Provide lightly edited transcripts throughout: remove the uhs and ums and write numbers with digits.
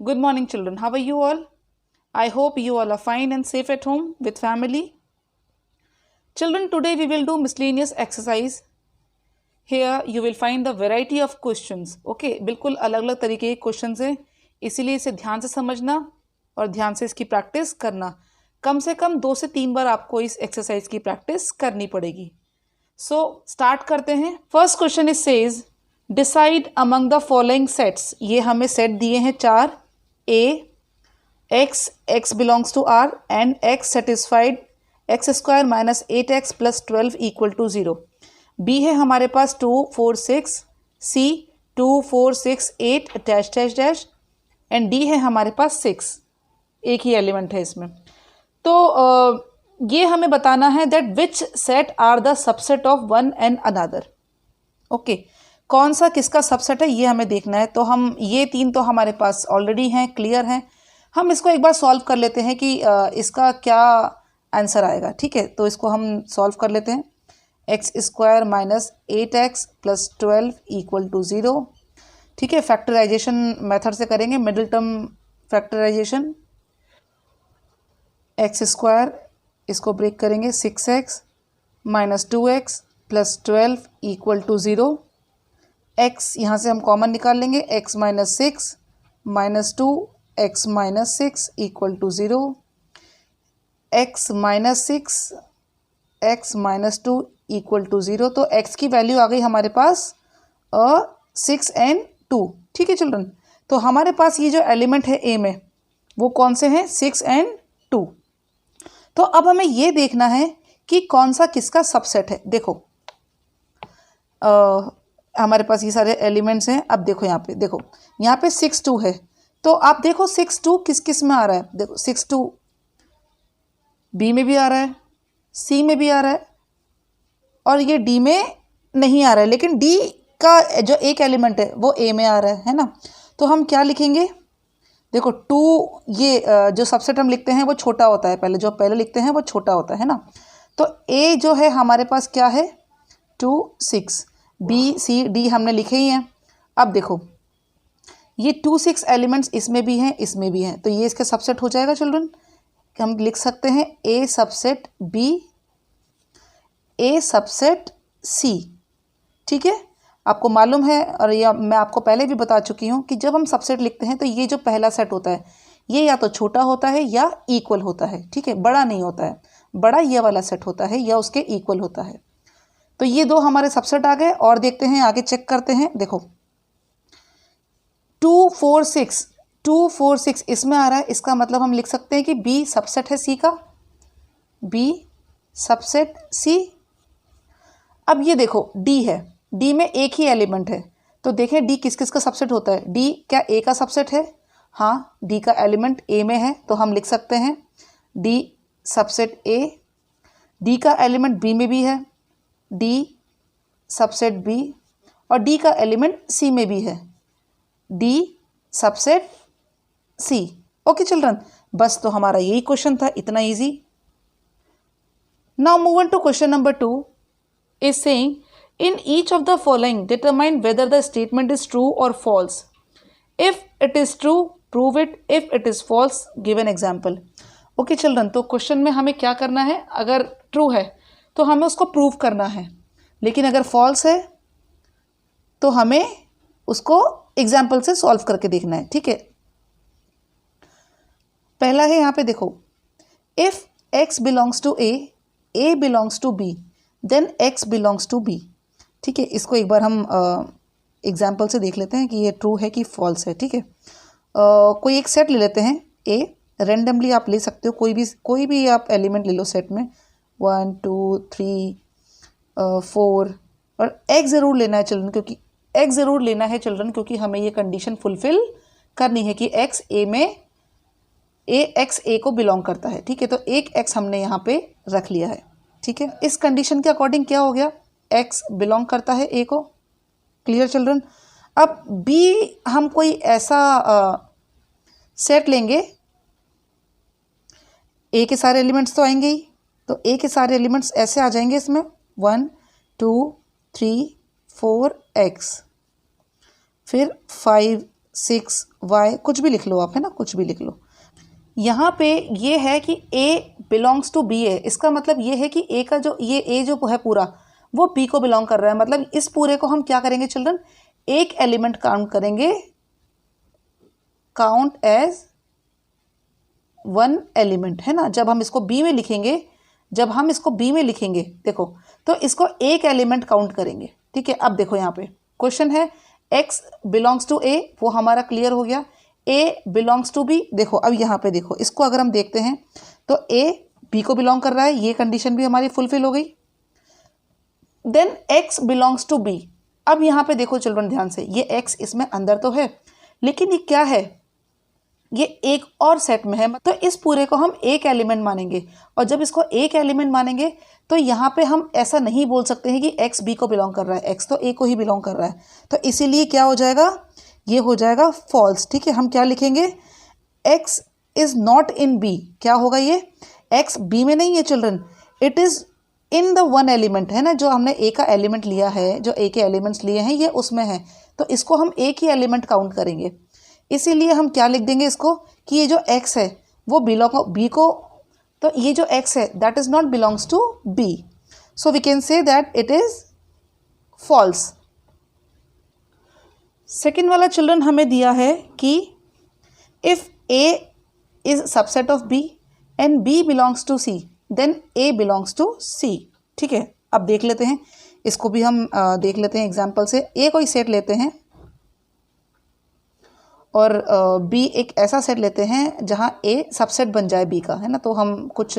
Good morning, children. How are you all? I hope you all are fine and safe at home with family. Children, today we will do miscellaneous exercise. Here you will find the variety of questions. Okay, बिल्कुल अलग अलग तरीके के questions हैं, इसीलिए इसे ध्यान से समझना और ध्यान से इसकी प्रैक्टिस करना. कम से कम 2 से 3 बार आपको इस एक्सरसाइज की प्रैक्टिस करनी पड़ेगी. सो स्टार्ट करते हैं. First question is says decide among the following sets. ये हमें सेट दिए हैं 4. A, x belongs to R and x satisfied x square minus 8x plus 12 equal to 0. B है हमारे पास 2, 4, 6. C 2, 4, 6, 8 dash dash dash and D है हमारे पास 6. एक ही element है इसमें. तो ये हमें बताना है that which set are the subset of one and another. Okay, कौन सा किसका सबसेट है ये हमें देखना है. तो हम ये 3 तो हमारे पास ऑलरेडी हैं, क्लियर हैं. हम इसको एक बार सॉल्व कर लेते हैं कि इसका क्या आंसर आएगा. ठीक है, तो इसको हम सॉल्व कर लेते हैं. X square minus 8x plus 12 equal to 0. ठीक है, फैक्टराइजेशन मेथड से करेंगे, middle term factorization. X square इसको ब्रेक करेंगे, 6x minus 2x plus 12 equal to 0. x यहाँ से हम कॉमन निकाल लेंगे, x minus 6 minus 2 x minus 6 equal to 0. x minus 6 x minus 2 equal to 0. तो x की वैल्यू आ गई हमारे पास 6 and 2. ठीक है चिल्ड्रन, तो हमारे पास ये जो एलिमेंट है a में वो कौन से हैं, 6 and 2. तो अब हमें ये देखना है कि कौन सा किसका सबसेट है. देखो हमारे पास ये सारे एलिमेंट्स हैं. अब देखो यहाँ पे 6, 2 है. तो आप देखो 6, 2 किस किस में आ रहा है. देखो 6, 2 बी में भी आ रहा है, सी में भी आ रहा है और ये डी में नहीं आ रहा है. लेकिन डी का जो एक एलिमेंट है वो ए में आ रहा है ना. तो हम क्या लिखेंगे, देखो 2, ये जो सबसेट हम लिखते हैं वो छोटा होता है. पहले लिखते हैं वो छोटा होता है ना. तो ए जो है हमारे पास क्या है, 2, 6. बी सी डी हमने लिखे ही हैं. अब देखो ये 2, 6 एलिमेंट्स इसमें भी हैं, इसमें भी हैं. तो ये इसका सबसेट हो जाएगा चिल्ड्रन. हम लिख सकते हैं ए सबसेट बी, ए सबसेट सी. ठीक है, आपको मालूम है और ये मैं आपको पहले भी बता चुकी हूँ कि जब हम सबसेट लिखते हैं तो ये जो पहला सेट होता है ये या तो छोटा होता है या इक्वल होता है. ठीक है, बड़ा नहीं होता है. बड़ा ये वाला सेट होता है या उसके इक्वल होता है. तो ये 2 हमारे सबसेट आ गए. और देखते हैं, आगे चेक करते हैं. देखो 2, 4, 6, 2, 4, 6 इसमें आ रहा है. इसका मतलब हम लिख सकते हैं कि बी सबसेट है सी का, बी सबसेट सी. अब ये देखो डी है, डी में एक ही एलिमेंट है. तो देखें डी किस किस का सबसेट होता है. डी क्या ए का सबसेट है? हाँ, डी का एलिमेंट ए में है. तो हम लिख सकते हैं डी सबसेट ए. डी का एलिमेंट बी में भी है, डी सबसेट बी. और डी का एलिमेंट सी में भी है, D subset C. Okay children, बस तो हमारा यही क्वेश्चन था, इतना easy. Now move on to question number 2 is saying in each of the following determine whether the statement is true or false. If it is true, prove it. If it is false, give an example. Okay children, तो question में हमें क्या करना है, अगर true है तो हमें उसको प्रूव करना है, लेकिन अगर फॉल्स है तो हमें उसको एग्जाम्पल से सॉल्व करके देखना है. ठीक है, पहला है यहाँ पे देखो, if x belongs to a belongs to b, then x belongs to b. ठीक है, इसको एक बार हम एग्जाम्पल से देख लेते हैं कि ये ट्रू है कि फॉल्स है. ठीक है, कोई एक सेट ले लेते हैं ए. रेंडमली आप ले सकते हो, कोई भी आप एलिमेंट ले लो सेट में, 1, 2, 3, 4. और एक ज़रूर लेना है चिल्ड्रन, क्योंकि हमें ये कंडीशन फुलफिल करनी है कि एक्स ए में एक्स ए को बिलोंग करता है. ठीक है, तो एक एक्स हमने यहाँ पे रख लिया है. ठीक है, इस कंडीशन के अकॉर्डिंग क्या हो गया, एक्स बिलोंग करता है ए को. Clear children. अब बी हम कोई ऐसा सेट लेंगे, ए के सारे एलिमेंट्स तो आएंगे ही. तो ए के सारे एलिमेंट्स ऐसे आ जाएंगे इसमें, 1, 2, 3, 4 एक्स, फिर 5, 6y, कुछ भी लिख लो आप, है ना, कुछ भी लिख लो। यहाँ पे ये है कि a बिलोंग्स टू b है, इसका मतलब ये है कि a का जो ये a जो है पूरा वो b को बिलोंग कर रहा है। मतलब इस पूरे को हम क्या करेंगे चिल्ड्रन, एक एलिमेंट काउंट करेंगे, काउंट एज वन एलिमेंट, है ना। जब हम इसको b में लिखेंगे, जब हम इसको b में लिखेंगे देखो, तो इसको एक एलिमेंट काउंट करेंगे, ठीक है। अब देखो यहाँ पे क्वेश्चन है x बिलोंग्स टू a, वो हमारा क्लियर हो गया। a बिलोंग्स टू b, देखो अब यहाँ पे देखो, इसको अगर हम देखते हैं तो a b को बिलोंग कर रहा है, ये कंडीशन भी हमारी फुलफिल हो गई। Then x belongs to b, अब यहाँ पे देखो चिल्ड्रन ध्यान से, ये x इसमें अंदर तो है, लेकिन ये क्या है, ये एक और सेट में है, तो इस पूरे को हम एक एलिमेंट मानेंगे। और जब इसको एक एलिमेंट मानेंगे तो यहाँ पे हम ऐसा नहीं बोल सकते हैं कि x b को बिलोंग कर रहा है, x तो a को ही बिलोंग कर रहा है, तो इसीलिए क्या हो जाएगा, ये हो जाएगा फॉल्स, ठीक है। हम क्या लिखेंगे, x is not in b, क्या होगा ये, x b में नहीं है children, it is in the one element, है ना। जो हमने a का एलिमेंट लिया है, जो a के एलिमेंट्स लिए हैं ये उसमें है, तो इसको हम एक ही एलिमेंट काउंट करेंगे। इसीलिए हम क्या लिख देंगे इसको कि ये जो x है वो बिलोंग b को, तो ये जो x है that is not belongs to b, so we can say that it is false. Second वाला चिल्ड्रन हमें दिया है कि if a is subset of b and b belongs to c, then a belongs to c, ठीक है। अब देख लेते हैं, इसको भी हम देख लेते हैं एग्जाम्पल से। a कोई सेट लेते हैं और b एक ऐसा सेट लेते हैं जहाँ a सबसेट बन जाए b का, है ना। तो हम कुछ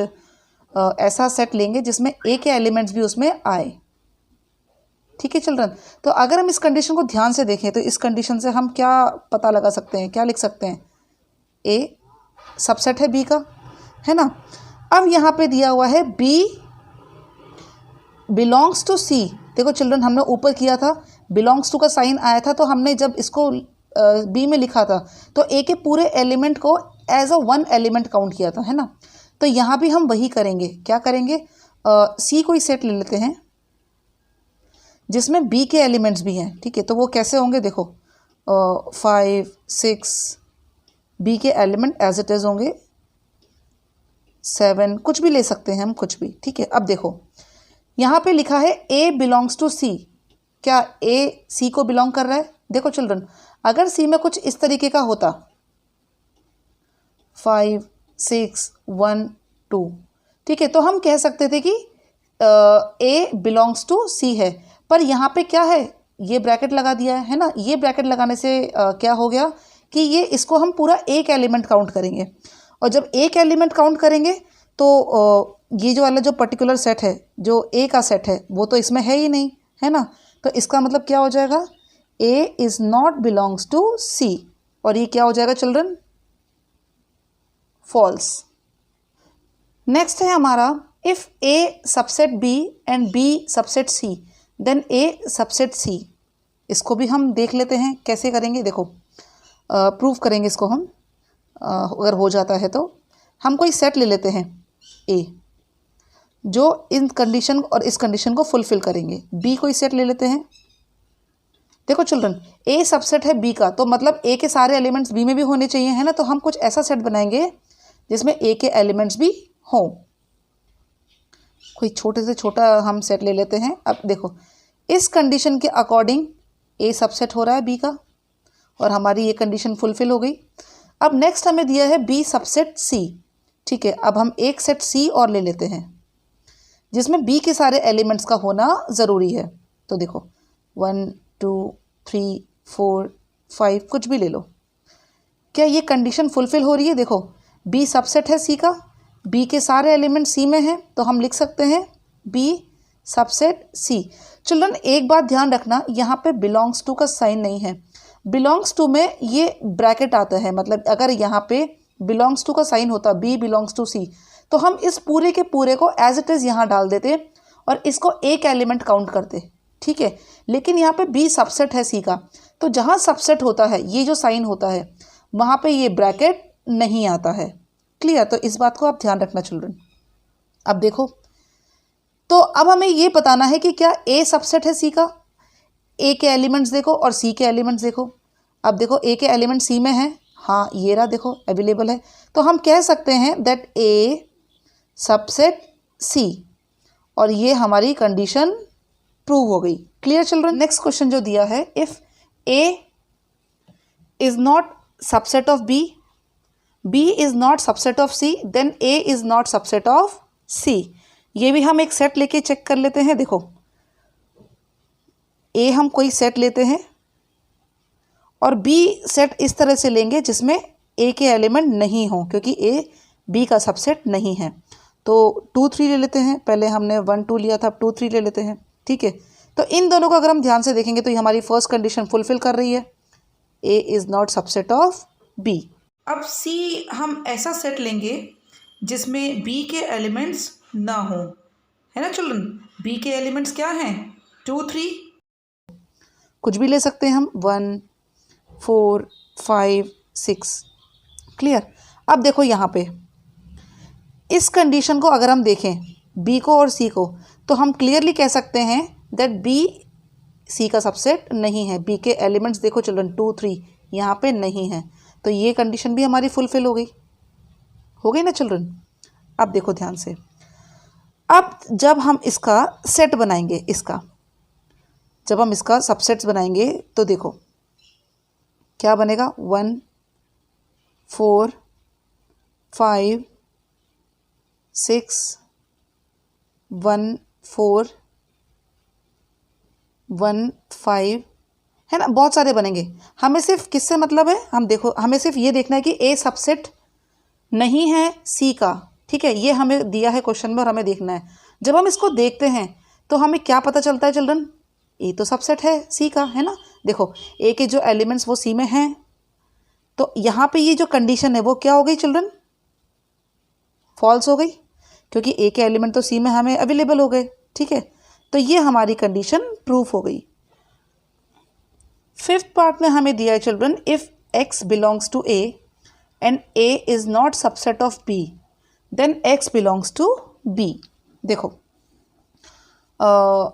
ऐसा सेट लेंगे जिसमें a के एलिमेंट्स भी उसमें आए, ठीक है चिल्ड्रन। तो अगर हम इस कंडीशन को ध्यान से देखें तो इस कंडीशन से हम क्या पता लगा सकते हैं, क्या लिख सकते हैं, a सबसेट है b का, है ना। अब यहाँ पे दिया हुआ है b बिलोंग्स टू c, देखो चिल्ड्रन हमने ऊपर किया था, बिलोंग्स टू का साइन आया था, तो हमने जब इसको बी में लिखा था तो ए के पूरे एलिमेंट को as a one element count किया था, है ना। तो यहाँ भी हम वही करेंगे, क्या करेंगे, सी कोई सेट ले लेते हैं जिसमें बी के एलिमेंट्स भी हैं, ठीक है। तो वो कैसे होंगे, देखो 5 6 बी के एलिमेंट एज इट इज़ होंगे, 7 कुछ भी ले सकते हैं हम, कुछ भी, ठीक है। अब देखो यहाँ पे लिखा है ए बिलोंग्स टू सी, क्या ए सी को बिलोंग कर रहा है। देखो चिल्ड्रन अगर सी में कुछ इस तरीके का होता 5 6 1 2, ठीक है, तो हम कह सकते थे कि ए बिलोंग्स टू सी है। पर यहाँ पे क्या है, ये ब्रैकेट लगा दिया है ना। ये ब्रैकेट लगाने से क्या हो गया कि ये इसको हम पूरा एक एलिमेंट काउंट करेंगे, और जब एक एलिमेंट काउंट करेंगे तो ये जो वाला जो पर्टिकुलर सेट है, जो ए का सेट है, वो तो इसमें है ही नहीं, है ना। तो इसका मतलब क्या हो जाएगा, a is not belongs to c, और ये क्या हो जाएगा चिल्ड्रन, फॉल्स। नेक्स्ट है हमारा if a subset b and b subset c, then a subset c। इसको भी हम देख लेते हैं कैसे करेंगे, देखो प्रूव करेंगे इसको हम, अगर हो जाता है तो हम कोई सेट ले लेते हैं a जो इन कंडीशन और इस कंडीशन को फुलफिल करेंगे। b कोई सेट ले लेते हैं, देखो चिल्ड्रन a सबसेट है b का, तो मतलब a के सारे एलिमेंट्स b में भी होने चाहिए, है ना। तो हम कुछ ऐसा सेट बनाएंगे जिसमें a के एलिमेंट्स भी हों, कोई छोटे से छोटा हम सेट ले लेते हैं। अब देखो इस कंडीशन के अकॉर्डिंग a सबसेट हो रहा है b का, और हमारी ये कंडीशन फुलफिल हो गई। अब नेक्स्ट हमें दिया है b सबसेट c, ठीक है। अब हम एक सेट c और ले लेते हैं जिसमें b के सारे एलिमेंट्स का होना ज़रूरी है। तो देखो 1 2 3 4 5 कुछ भी ले लो, क्या ये कंडीशन फुलफिल हो रही है। देखो b सबसेट है c का, b के सारे एलिमेंट c में हैं, तो हम लिख सकते हैं b सबसेट c। चिल्ड्रन एक बात ध्यान रखना, यहाँ पे बिलोंग्स टू का साइन नहीं है, बिलोंग्स टू में ये ब्रैकेट आता है, मतलब अगर यहाँ पे बिलोंग्स टू का साइन होता b बिलोंग्स टू c, तो हम इस पूरे के पूरे को एज इट इज़ यहाँ डाल देते और इसको एक एलिमेंट काउंट करते, ठीक है। लेकिन यहाँ पे b सबसेट है c का, तो जहाँ सबसेट होता है ये जो साइन होता है वहाँ पे ये ब्रैकेट नहीं आता है, क्लियर। तो इस बात को आप ध्यान रखना चिल्ड्रन। अब देखो, तो अब हमें ये बताना है कि क्या a सबसेट है c का, a के एलिमेंट्स देखो और c के एलिमेंट्स देखो। अब देखो ए के एलिमेंट सी में है, हाँ ये रहा देखो अवेलेबल है, तो हम कह सकते हैं दैट ए सबसेट सी, और ये हमारी कंडीशन प्रूव हो गई। Clear children. नेक्स्ट क्वेश्चन जो दिया है, if A is not subset of B, B is not subset of C, then A is not subset of C. ये भी हम एक सेट लेके चेक कर लेते हैं। देखो ए हम कोई सेट लेते हैं और बी सेट इस तरह से लेंगे जिसमें ए के एलिमेंट नहीं हो, क्योंकि ए बी का सबसेट नहीं है। तो 2 3 ले लेते हैं, पहले हमने 1 2 लिया था, अब 2 3 ले लेते हैं। ठीक है, तो इन दोनों को अगर हम ध्यान से देखेंगे तो ये हमारी फर्स्ट कंडीशन फुलफिल कर रही है, A is not subset of B. अब सी हम ऐसा सेट लेंगे जिसमें बी के एलिमेंट्स ना हो, है ना चिल्ड्रन। बी के एलिमेंट्स क्या हैं, 2 3, कुछ भी ले सकते हैं हम, 1 4 5 6। क्लियर। अब देखो यहाँ पे इस कंडीशन को अगर हम देखें बी को और सी को, तो हम क्लियरली कह सकते हैं दैट बी सी का सबसेट नहीं है। बी के एलिमेंट्स देखो चिल्ड्रन 2 3 यहाँ पे नहीं है, तो ये कंडीशन भी हमारी फुलफिल हो गई ना चिल्ड्रन। अब देखो ध्यान से, अब जब हम इसका सेट बनाएंगे, जब हम इसका सबसेट्स बनाएंगे तो देखो क्या बनेगा, 1 4 5 6 1 4 1 5, है ना, बहुत सारे बनेंगे। हमें सिर्फ किससे मतलब है, हम देखो हमें सिर्फ ये देखना है कि ए सबसेट नहीं है सी का। ठीक है, ये हमें दिया है क्वेश्चन में और हमें देखना है। जब हम इसको देखते हैं तो हमें क्या पता चलता है चिल्ड्रन, ए तो सबसेट है सी का, है ना। देखो ए के जो एलिमेंट्स वो सी में हैं, तो यहाँ पे ये जो कंडीशन है वो क्या हो गई चिल्ड्रन, फॉल्स हो गई, क्योंकि ए के एलिमेंट तो सी में हमें अवेलेबल हो गए। ठीक है, तो ये हमारी कंडीशन प्रूफ हो गई। फिफ्थ पार्ट में हमें दिया है children, if x belongs to A and A is not subset of B, then x belongs to B. देखो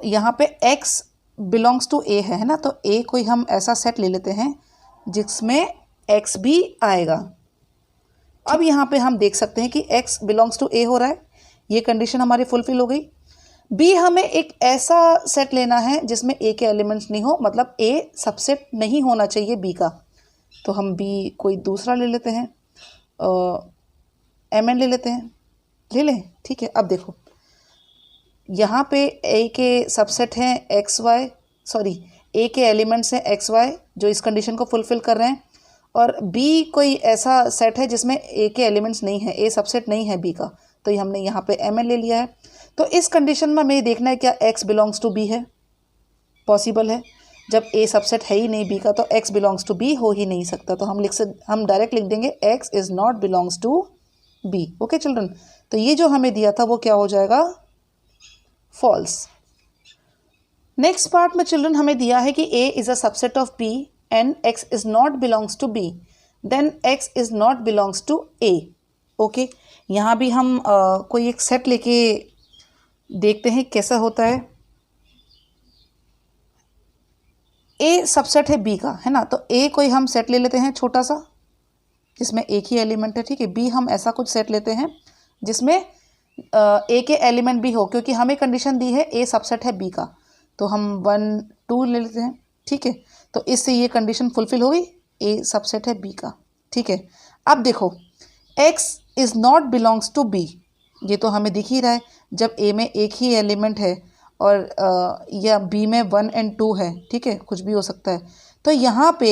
यहाँ पे एक्स बिलोंग्स टू ए है ना, तो ए कोई हम ऐसा सेट ले लेते हैं जिसमें एक्स भी आएगा। अब यहाँ पे हम देख सकते हैं कि एक्स बिलोंग्स टू ए हो रहा है, ये कंडीशन हमारी फुलफिल हो गई। बी हमें एक ऐसा सेट लेना है जिसमें ए के एलिमेंट्स नहीं हो, मतलब ए सबसेट नहीं होना चाहिए बी का, तो हम बी कोई दूसरा ले लेते हैं, एम एन ले लेते हैं, ले लें। ठीक है, अब देखो यहाँ पे ए के सबसेट हैं एक्स वाई, सॉरी ए के एलिमेंट्स हैं एक्स वाई जो इस कंडीशन को फुलफिल कर रहे हैं, और बी कोई ऐसा सेट है जिसमें ए के एलिमेंट्स नहीं है, ए सबसेट नहीं है बी का, तो ये हमने यहाँ पे एम एन ले लिया है। तो इस कंडीशन में हमें देखना है क्या एक्स बिलोंग्स टू बी है, पॉसिबल है, जब ए सबसेट है ही नहीं बी का तो एक्स बिलोंग्स टू बी हो ही नहीं सकता, तो हम डायरेक्ट लिख देंगे x is not belongs to B. Okay children, तो ये जो हमें दिया था वो क्या हो जाएगा, फॉल्स। नेक्स्ट पार्ट में चिल्ड्रन हमें दिया है कि A is a subset of B and X is not belongs to B, then X is not belongs to A. Okay, यहाँ भी हम कोई एक सेट लेके देखते हैं कैसा होता है। ए सबसेट है बी का, है ना, तो ए कोई हम सेट ले लेते हैं छोटा सा जिसमें एक ही एलिमेंट है। ठीक है, बी हम ऐसा कुछ सेट लेते हैं जिसमें ए के एलिमेंट भी हो, क्योंकि हमें कंडीशन दी है ए सबसेट है बी का, तो हम 1 2 ले लेते हैं। ठीक है, तो इससे ये कंडीशन फुलफिल हो गई, ए सबसेट है बी का। ठीक है, अब देखो x is not belongs to B, ये तो हमें दिख ही रहा है, जब ए में एक ही एलिमेंट है और या बी में 1 और 2 है। ठीक है, कुछ भी हो सकता है, तो यहाँ पे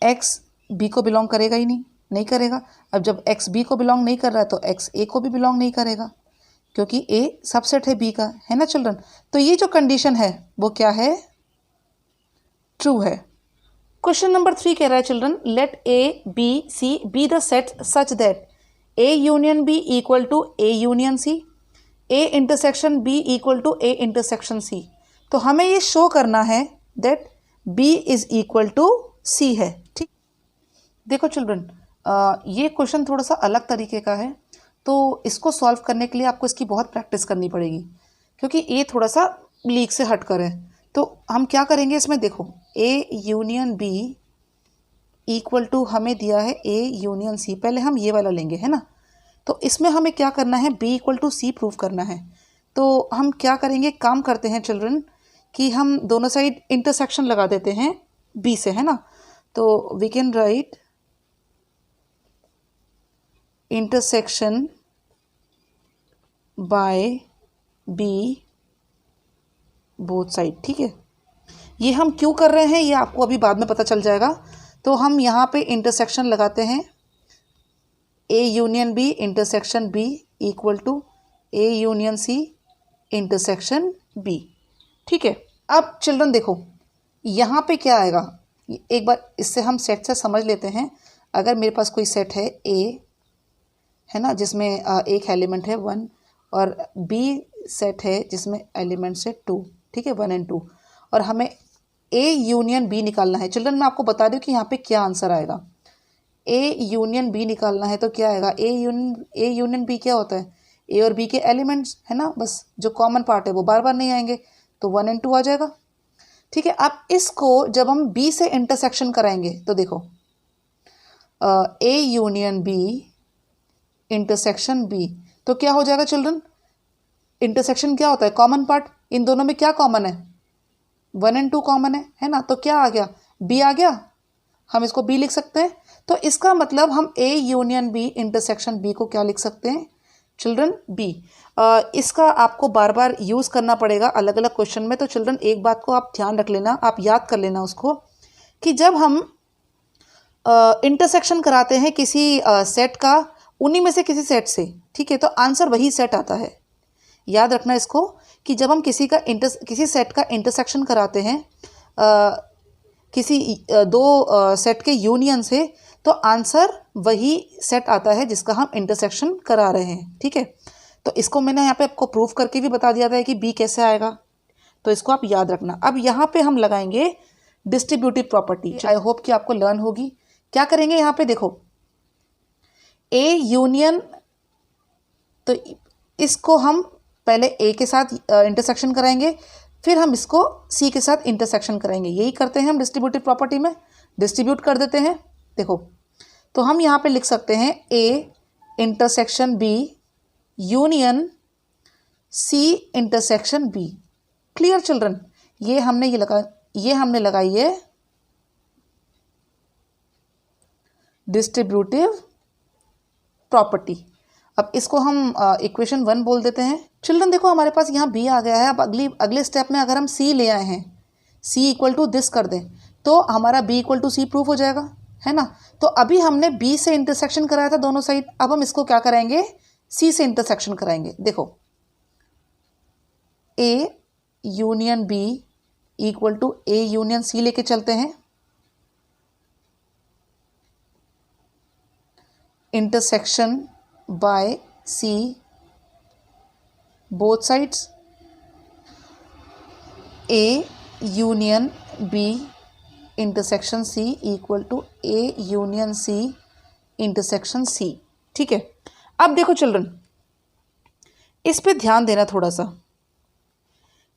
एक्स बी को बिलोंग करेगा ही नहीं करेगा। अब जब एक्स बी को बिलोंग नहीं कर रहा है तो एक्स ए को भी बिलोंग नहीं करेगा, क्योंकि ए सबसेट है बी का, है ना चिल्ड्रन। तो ये जो कंडीशन है वो क्या है, ट्रू है। क्वेश्चन नंबर 3 कह रहा है children, let A B C be the set such that A union B equal to A union C, A intersection B equal to A intersection C. तो हमें ये शो करना है that B is equal to C है। ठीक, देखो children ये question थोड़ा सा अलग तरीके का है, तो इसको सॉल्व करने के लिए आपको इसकी बहुत प्रैक्टिस करनी पड़ेगी, क्योंकि ये थोड़ा सा लीक से हट कर है। तो हम क्या करेंगे इसमें, देखो A union B equal to हमें दिया है ए यूनियन सी। पहले हम ये वाला लेंगे, है ना। तो इसमें हमें क्या करना है, B equal to C prove करना है। तो हम क्या करेंगे, काम करते हैं चिल्ड्रन कि हम दोनों साइड इंटरसेक्शन लगा देते हैं बी से, है ना। तो we can write intersection by B both side, ठीक है। ये हम क्यों कर रहे हैं ये आपको अभी बाद में पता चल जाएगा। तो हम यहाँ पे इंटरसेक्शन लगाते हैं A union B intersection B equal to A union C intersection B, ठीक है। अब चिल्ड्रन देखो यहाँ पे क्या आएगा, एक बार इससे हम सेट से समझ लेते हैं। अगर मेरे पास कोई सेट है ए, है ना, जिसमें एक एलिमेंट है 1 और बी सेट है जिसमें एलिमेंट्स है 2, ठीक है, 1 और 2, और हमें ए यूनियन बी निकालना है। चिल्ड्रन मैं आपको बता दूं कि यहाँ पे क्या आंसर आएगा। ए यूनियन बी निकालना है तो क्या आएगा, ए यूनियन बी क्या होता है, ए और बी के एलिमेंट्स, है ना, बस जो कॉमन पार्ट है वो बार बार नहीं आएंगे, तो 1 और 2 आ जाएगा, ठीक है। अब इसको जब हम बी से इंटरसेक्शन कराएंगे तो देखो A union B intersection B, तो क्या हो जाएगा चिल्ड्रन, इंटरसेक्शन क्या होता है, कॉमन पार्ट। इन दोनों में क्या कॉमन है, 1 और 2 कॉमन है ना, तो क्या आ गया, बी आ गया। हम इसको बी लिख सकते हैं। तो इसका मतलब हम A union B intersection B को क्या लिख सकते हैं चिल्ड्रन, बी। इसका आपको बार बार यूज़ करना पड़ेगा अलग अलग क्वेश्चन में। तो चिल्ड्रन एक बात को आप ध्यान रख लेना, आप याद कर लेना उसको, कि जब हम इंटरसेक्शन कराते हैं किसी सेट का उन्हीं में से किसी सेट से, ठीक है, तो आंसर वही सेट आता है। याद रखना इसको कि जब हम किसी सेट का इंटरसेक्शन कराते हैं किसी दो सेट के यूनियन से, तो आंसर वही सेट आता है जिसका हम इंटरसेक्शन करा रहे हैं, ठीक है। तो इसको मैंने यहाँ पे आपको प्रूफ करके भी बता दिया था कि बी कैसे आएगा, तो इसको आप याद रखना। अब यहाँ पे हम लगाएंगे डिस्ट्रीब्यूटिव प्रॉपर्टी। आई होप कि आपको लर्न होगी। क्या करेंगे यहाँ पे देखो, ए यूनियन, तो इसको हम पहले ए के साथ इंटरसेक्शन कराएंगे, फिर हम इसको सी के साथ इंटरसेक्शन कराएंगे। यही करते हैं हम डिस्ट्रीब्यूटिव प्रॉपर्टी में, डिस्ट्रीब्यूट कर देते हैं। देखो तो हम यहाँ पे लिख सकते हैं A intersection B union C intersection B. Clear children, ये हमने लगाई है डिस्ट्रीब्यूटिव प्रॉपर्टी। अब इसको हम इक्वेशन 1 बोल देते हैं। चिल्ड्रन देखो हमारे पास यहाँ बी आ गया है। अब अगले स्टेप में अगर हम सी ले आए हैं, सी इक्वल टू दिस कर दें, तो हमारा B equal to C proof हो जाएगा, है ना। तो अभी हमने बी से इंटरसेक्शन कराया था दोनों साइड, अब हम इसको क्या कराएंगे, सी से इंटरसेक्शन कराएंगे। देखो A union B equal to A union C लेके चलते हैं। Intersection by C both sides, A union B intersection C equal to A union C intersection C, ठीक है। अब देखो चिल्ड्रन, इस पे ध्यान देना थोड़ा सा।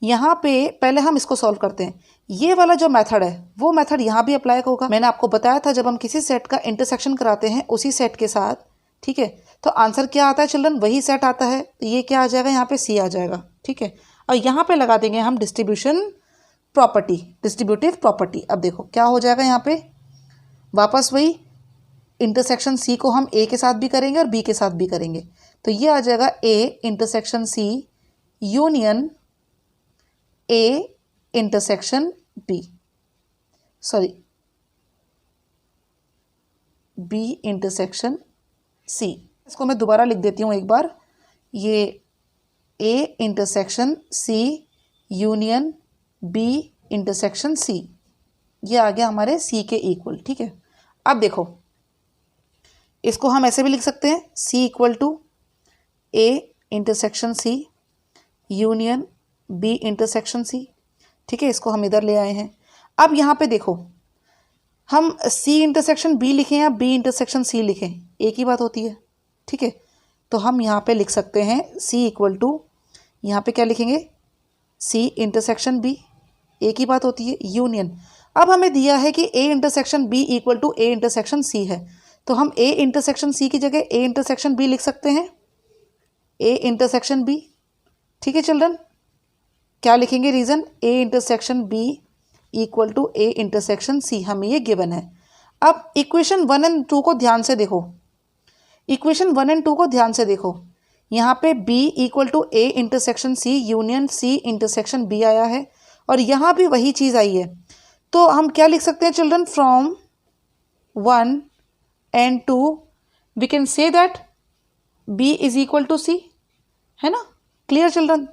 यहाँ पे पहले हम इसको सॉल्व करते हैं। ये वाला जो मेथड है वो मेथड यहाँ भी अप्लाई होगा। मैंने आपको बताया था जब हम किसी सेट का इंटरसेक्शन कराते हैं उसी सेट के साथ, ठीक है, तो आंसर क्या आता है चिल्ड्रन, वही सेट आता है। तो ये क्या आ जाएगा, यहाँ पे सी आ जाएगा, ठीक है। और यहाँ पे लगा देंगे हम डिस्ट्रीब्यूटिव प्रॉपर्टी। अब देखो क्या हो जाएगा, यहाँ पे वापस वही इंटरसेक्शन सी को हम ए के साथ भी करेंगे और बी के साथ भी करेंगे। तो ये आ जाएगा A intersection C union A intersection B, sorry B intersection C. इसको मैं दोबारा लिख देती हूँ एक बार, ये A intersection C union B intersection C, ये आ गया हमारे सी के इक्वल, ठीक है। अब देखो इसको हम ऐसे भी लिख सकते हैं, C equal to A intersection C union B intersection C, ठीक है। इसको हम इधर ले आए हैं। अब यहाँ पे देखो हम सी इंटरसेक्शन बी लिखें या बी इंटरसेक्शन सी लिखें, एक ही बात होती है, ठीक है। तो हम यहाँ पे लिख सकते हैं सी इक्वल टू, यहाँ पे क्या लिखेंगे, सी इंटरसेक्शन बी, एक ही बात होती है, यूनियन। अब हमें दिया है कि A intersection B equal to A intersection C है, तो हम A इंटरसेक्शन C की जगह A इंटरसेक्शन B लिख सकते हैं, A इंटरसेक्शन B। ठीक है चिल्ड्रन, क्या लिखेंगे reason, A intersection B equal to A intersection C, हमें ये गिवन है। अब इक्वेशन 1 एंड 2 को ध्यान से देखो, इक्वेशन 1 एंड 2 को ध्यान से देखो, यहाँ पे B equal to A intersection C union C intersection B आया है, और यहाँ भी वही चीज़ आई है। तो हम क्या लिख सकते हैं children, from 1 and 2 we can say that B is equal to C, है ना। Clear children.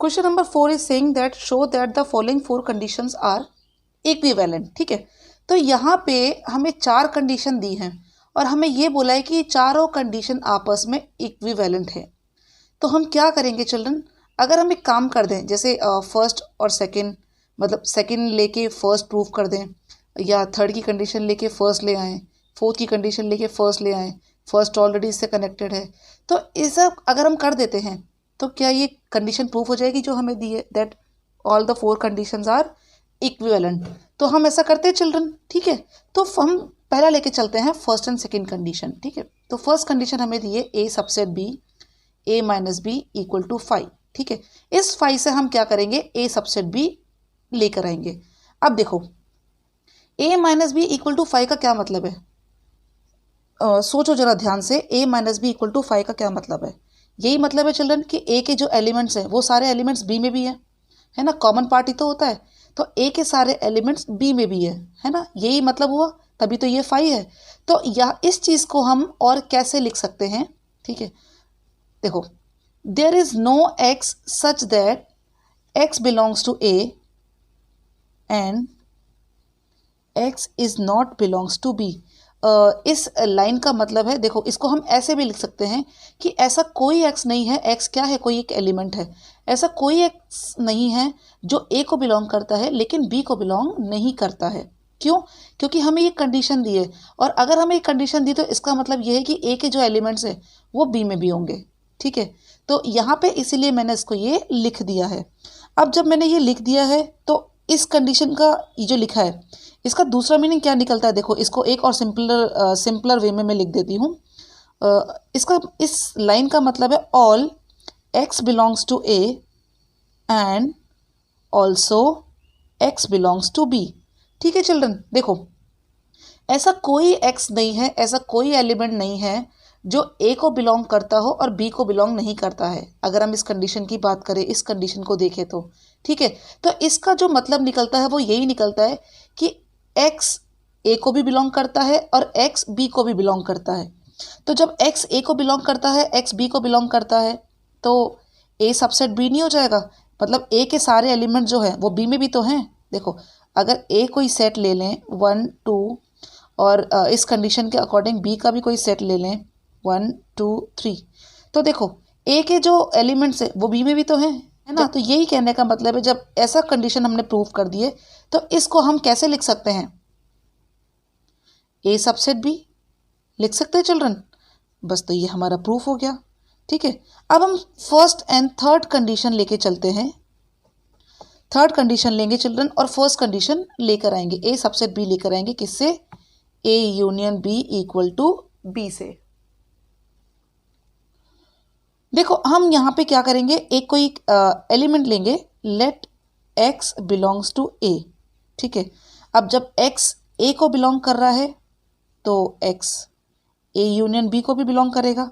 Question number 4 is saying that show that the following 4 conditions are equivalent. ठीक है, तो यहाँ पे हमें 4 कंडीशन दी हैं और हमें ये बोला है कि चारों कंडीशन आपस में इक्विवेलेंट है। तो हम क्या करेंगे चिल्ड्रन, अगर हम एक काम कर दें, जैसे फर्स्ट और सेकंड, मतलब सेकंड लेके फर्स्ट प्रूव कर दें, या थर्ड की कंडीशन लेके फर्स्ट ले आएँ, फोर्थ की कंडीशन लेके फर्स्ट ले आएँ, फर्स्ट ऑलरेडी इससे कनेक्टेड है, तो ये सब अगर हम कर देते हैं तो क्या ये कंडीशन प्रूफ हो जाएगी जो हमें दी है, that all the 4 conditions are equivalent. तो हम ऐसा करते हैं चिल्ड्रन। ठीक है, तो हम पहला लेके चलते हैं फर्स्ट एंड सेकंड कंडीशन। ठीक है, तो फर्स्ट कंडीशन हमें दी है A subset B A minus B equal to 5। ठीक है, इस 5 से हम क्या करेंगे, A सबसेट B लेकर आएंगे। अब देखो A minus B equal to 5 का क्या मतलब है, सोचो जरा ध्यान से, A minus B equal to 5 का क्या मतलब है। यही मतलब है चिल्ड्रन कि A के जो एलिमेंट्स हैं वो सारे एलिमेंट्स B में भी हैं, है ना, कॉमन पार्ट ही तो होता है, तो A के सारे एलिमेंट्स B में भी है ना, यही मतलब हुआ, तभी तो ये 5 है। तो यह इस चीज़ को हम और कैसे लिख सकते हैं, ठीक है, देखो, there is no x such that x belongs to A and x is not belongs to B। इस लाइन का मतलब है, देखो इसको हम ऐसे भी लिख सकते हैं कि ऐसा कोई x नहीं है, x क्या है, कोई एक एलिमेंट है, ऐसा कोई x नहीं है जो A को बिलोंग करता है लेकिन B को बिलोंग नहीं करता है। क्यों, क्योंकि हमें ये कंडीशन दी है, और अगर हमें ये कंडीशन दी तो इसका मतलब ये है कि A के जो एलिमेंट्स है वो B में भी होंगे। ठीक है, तो यहाँ पे इसीलिए मैंने इसको ये लिख दिया है। अब जब मैंने ये लिख दिया है तो इस कंडीशन का ये जो लिखा है इसका दूसरा मीनिंग क्या निकलता है, देखो इसको एक और सिंपलर वे में मैं लिख देती हूँ। इसका इस लाइन का मतलब है all x belongs to A and also x belongs to B। ठीक है चिल्ड्रन, देखो ऐसा कोई x नहीं है, ऐसा कोई एलिमेंट नहीं है जो A को बिलोंग करता हो और B को बिलोंग नहीं करता है, अगर हम इस कंडीशन की बात करें, इस कंडीशन को देखें तो। ठीक है, तो इसका जो मतलब निकलता है वो यही निकलता है कि x A को भी बिलोंग करता है और x B को भी बिलोंग करता है। तो जब x A को बिलोंग करता है, x B को बिलोंग करता है, तो A सबसेट B नहीं हो जाएगा, मतलब A के सारे एलिमेंट जो है वो B में भी तो हैं। देखो अगर A कोई सेट ले लें 1 2 और इस कंडीशन के अकॉर्डिंग B का भी कोई सेट ले लें 1 2 3, तो देखो A के जो एलिमेंट्स है वो B में भी तो हैं, है ना। तो यही कहने का मतलब है, जब ऐसा कंडीशन हमने प्रूव कर दिए तो इसको हम कैसे लिख सकते हैं, A सबसेट B लिख सकते हैं चिल्ड्रन। बस तो ये हमारा प्रूफ हो गया। ठीक है, अब हम फर्स्ट एंड थर्ड कंडीशन लेके चलते हैं। थर्ड कंडीशन लेंगे चिल्ड्रन और फर्स्ट कंडीशन लेकर आएंगे, A सबसेट B लेकर आएंगे, किससे, A union B equal to B से। देखो हम यहाँ पे क्या करेंगे, एक कोई एलिमेंट लेंगे, let x belongs to A। ठीक है, अब जब x A को बिलोंग कर रहा है तो x A यूनियन B को भी बिलोंग करेगा,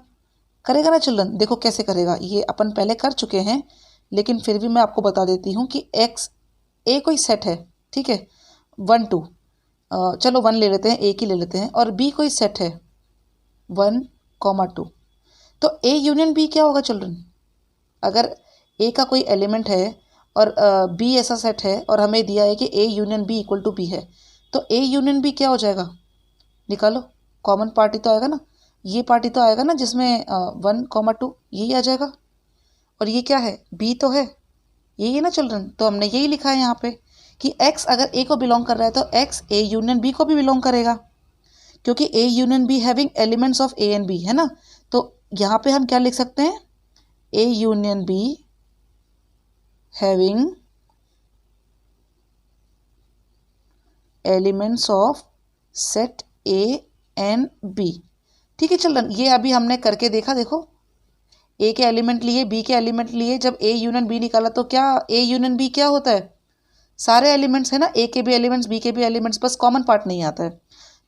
करेगा ना चिल्ड्रन। देखो कैसे करेगा, ये अपन पहले कर चुके हैं लेकिन फिर भी मैं आपको बता देती हूँ कि x A कोई सेट है, ठीक है 1 2, चलो 1 ले लेते हैं, A की ले लेते हैं, और B कोई सेट है 1 2, तो A यूनियन B क्या होगा चिल्ड्रन, अगर A का कोई एलिमेंट है और B ऐसा सेट है और हमें दिया है कि A union B equal to B है, तो A यूनियन B क्या हो जाएगा, निकालो, कॉमन पार्टी तो आएगा ना, ये पार्टी तो आएगा ना जिसमें 1 2 यही आ जाएगा, और ये क्या है, B तो है, यही है ना चिल्ड्रन। तो हमने यही लिखा है यहाँ पे कि x अगर A को बिलोंग कर रहा है तो x A यूनियन B को भी बिलोंग करेगा, क्योंकि A union B having elements of A and B, है ना। तो यहाँ पे हम क्या लिख सकते हैं, A union B having elements of set A and B. ठीक है चिल्ड्रन, ये अभी हमने करके देखा। देखो ए के एलिमेंट लिए, बी के एलिमेंट लिए, जब ए यूनियन बी निकाला तो क्या ए यूनियन बी क्या होता है, सारे एलिमेंट्स है ना, ए के भी एलिमेंट्स बी के भी एलिमेंट्स, बस कॉमन पार्ट नहीं आता है।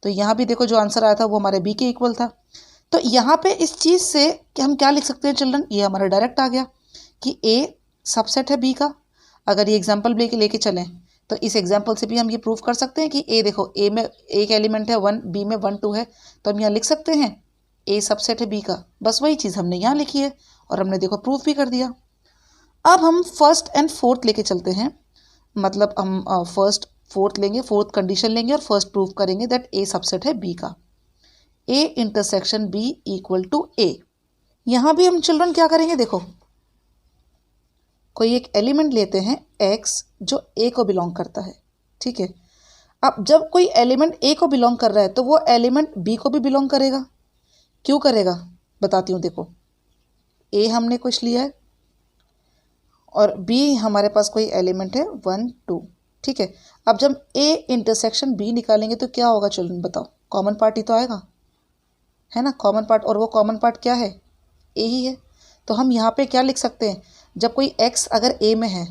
तो यहाँ भी देखो जो आंसर आया था वो हमारे बी के इक्वल था। तो यहाँ पे इस चीज़ से कि हम क्या लिख सकते हैं चिल्ड्रन, ये हमारा डायरेक्ट आ गया कि ए सबसेट है बी का। अगर ये एग्जाम्पल लेके चलें तो इस एग्जाम्पल से भी हम ये प्रूव कर सकते हैं कि ए देखो ए में एक एलिमेंट है 1, बी में 1 2 है, तो हम यहाँ लिख सकते हैं ए सबसेट है बी का। बस वही चीज़ हमने यहाँ लिखी है और हमने देखो प्रूफ भी कर दिया। अब हम फर्स्ट एंड फोर्थ लेके चलते हैं, मतलब हम फर्स्ट फोर्थ लेंगे, फोर्थ कंडीशन लेंगे और फर्स्ट प्रूफ करेंगे दैट ए सबसेट है बी का। A intersection B equal to A. यहाँ भी हम चिल्ड्रन क्या करेंगे, देखो कोई एक एलिमेंट लेते हैं एक्स जो ए को बिलोंग करता है। ठीक है, अब जब कोई एलिमेंट ए को बिलोंग कर रहा है तो वो एलिमेंट बी को भी बिलोंग करेगा। क्यों करेगा बताती हूँ। देखो ए हमने कुछ लिया है और बी हमारे पास कोई एलिमेंट है 1 2। ठीक है, अब जब ए इंटरसेक्शन बी निकालेंगे तो क्या होगा चिल्ड्रन बताओ, कॉमन पार्ट ही तो आएगा, है ना, कॉमन पार्ट। और वो कॉमन पार्ट क्या है, ए ही है। तो हम यहाँ पे क्या लिख सकते हैं, जब कोई एक्स अगर ए में है,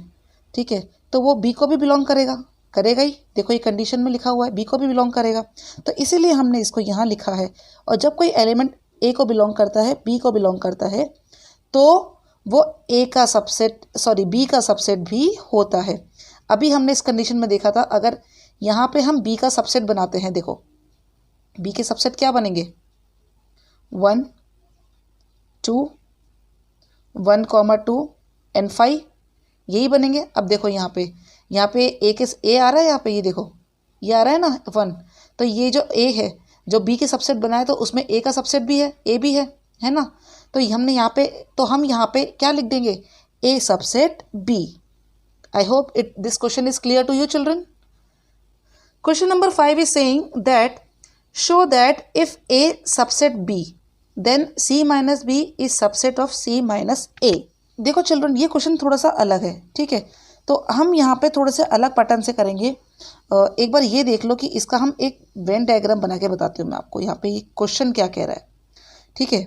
ठीक है, तो वो बी को भी बिलोंग करेगा ही। देखो ये कंडीशन में लिखा हुआ है बी को भी बिलोंग करेगा, तो इसीलिए हमने इसको यहाँ लिखा है। और जब कोई एलिमेंट ए को बिलोंग करता है, बी को बिलोंग करता है, तो वो ए का सबसेट बी का सबसेट भी होता है। अभी हमने इस कंडीशन में देखा था, अगर यहाँ पे हम बी का सबसेट बनाते हैं, देखो बी के सबसेट क्या बनेंगे 1 2 1 2 एंड 5, यही बनेंगे। अब देखो यहाँ पे ए आ रहा है, यहाँ पे ये देखो ये आ रहा है ना 1, तो ये जो ए है जो बी के सबसेट बनाए तो उसमें ए का सबसेट भी है, ए भी है ना। तो हमने यहाँ पे, तो हम यहाँ पे क्या लिख देंगे, A subset B. I hope this question is clear to you children. Question number 5 is saying that show that if A subset B then C minus B is subset of C minus A. देखो children ये question थोड़ा सा अलग है। ठीक है, तो हम यहाँ पे थोड़े से अलग पैटर्न से करेंगे। एक बार ये देख लो कि इसका हम एक वेन डायग्राम बना के बताती हूँ मैं आपको, यहाँ पे ये क्वेश्चन क्या कह रहा है। ठीक है,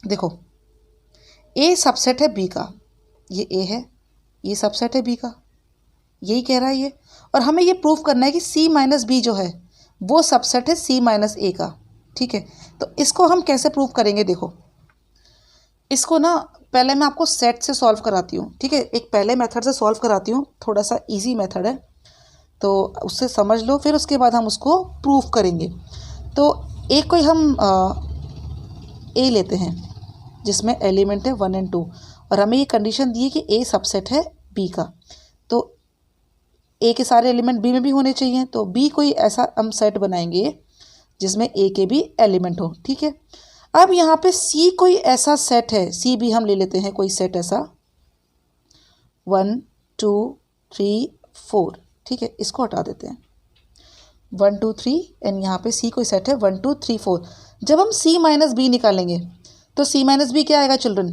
देखो ए सबसेट है बी का, ये ए है, ये सबसेट है बी का, यही कह रहा है ये। और हमें ये प्रूफ करना है कि सी माइनस बी जो है वो सबसेट है सी माइनस ए का। ठीक है, तो इसको हम कैसे प्रूफ करेंगे, देखो इसको ना पहले मैं आपको सेट से सॉल्व कराती हूँ। ठीक है, एक पहले मेथड से सॉल्व कराती हूँ, थोड़ा सा इजी मेथड है, तो उससे समझ लो, फिर उसके बाद हम उसको प्रूफ करेंगे। तो एक कोई हम ए लेते हैं जिसमें एलिमेंट है 1 एंड 2 और हमें ये कंडीशन दी है कि ए सबसेट है बी का, तो ए के सारे एलिमेंट बी में भी होने चाहिए। तो बी कोई ऐसा हम सेट बनाएंगे जिसमें ए के भी एलिमेंट हो। ठीक है, अब यहाँ पे सी कोई ऐसा सेट है, सी भी हम ले लेते हैं कोई सेट ऐसा 1 2 3 4। ठीक है, इसको हटा देते हैं 1 2 3 एंड यहाँ पे सी कोई सेट है 1 2 3 4। जब हम सी माइनस बी निकालेंगे तो सी माइनस बी क्या आएगा चिल्ड्रन,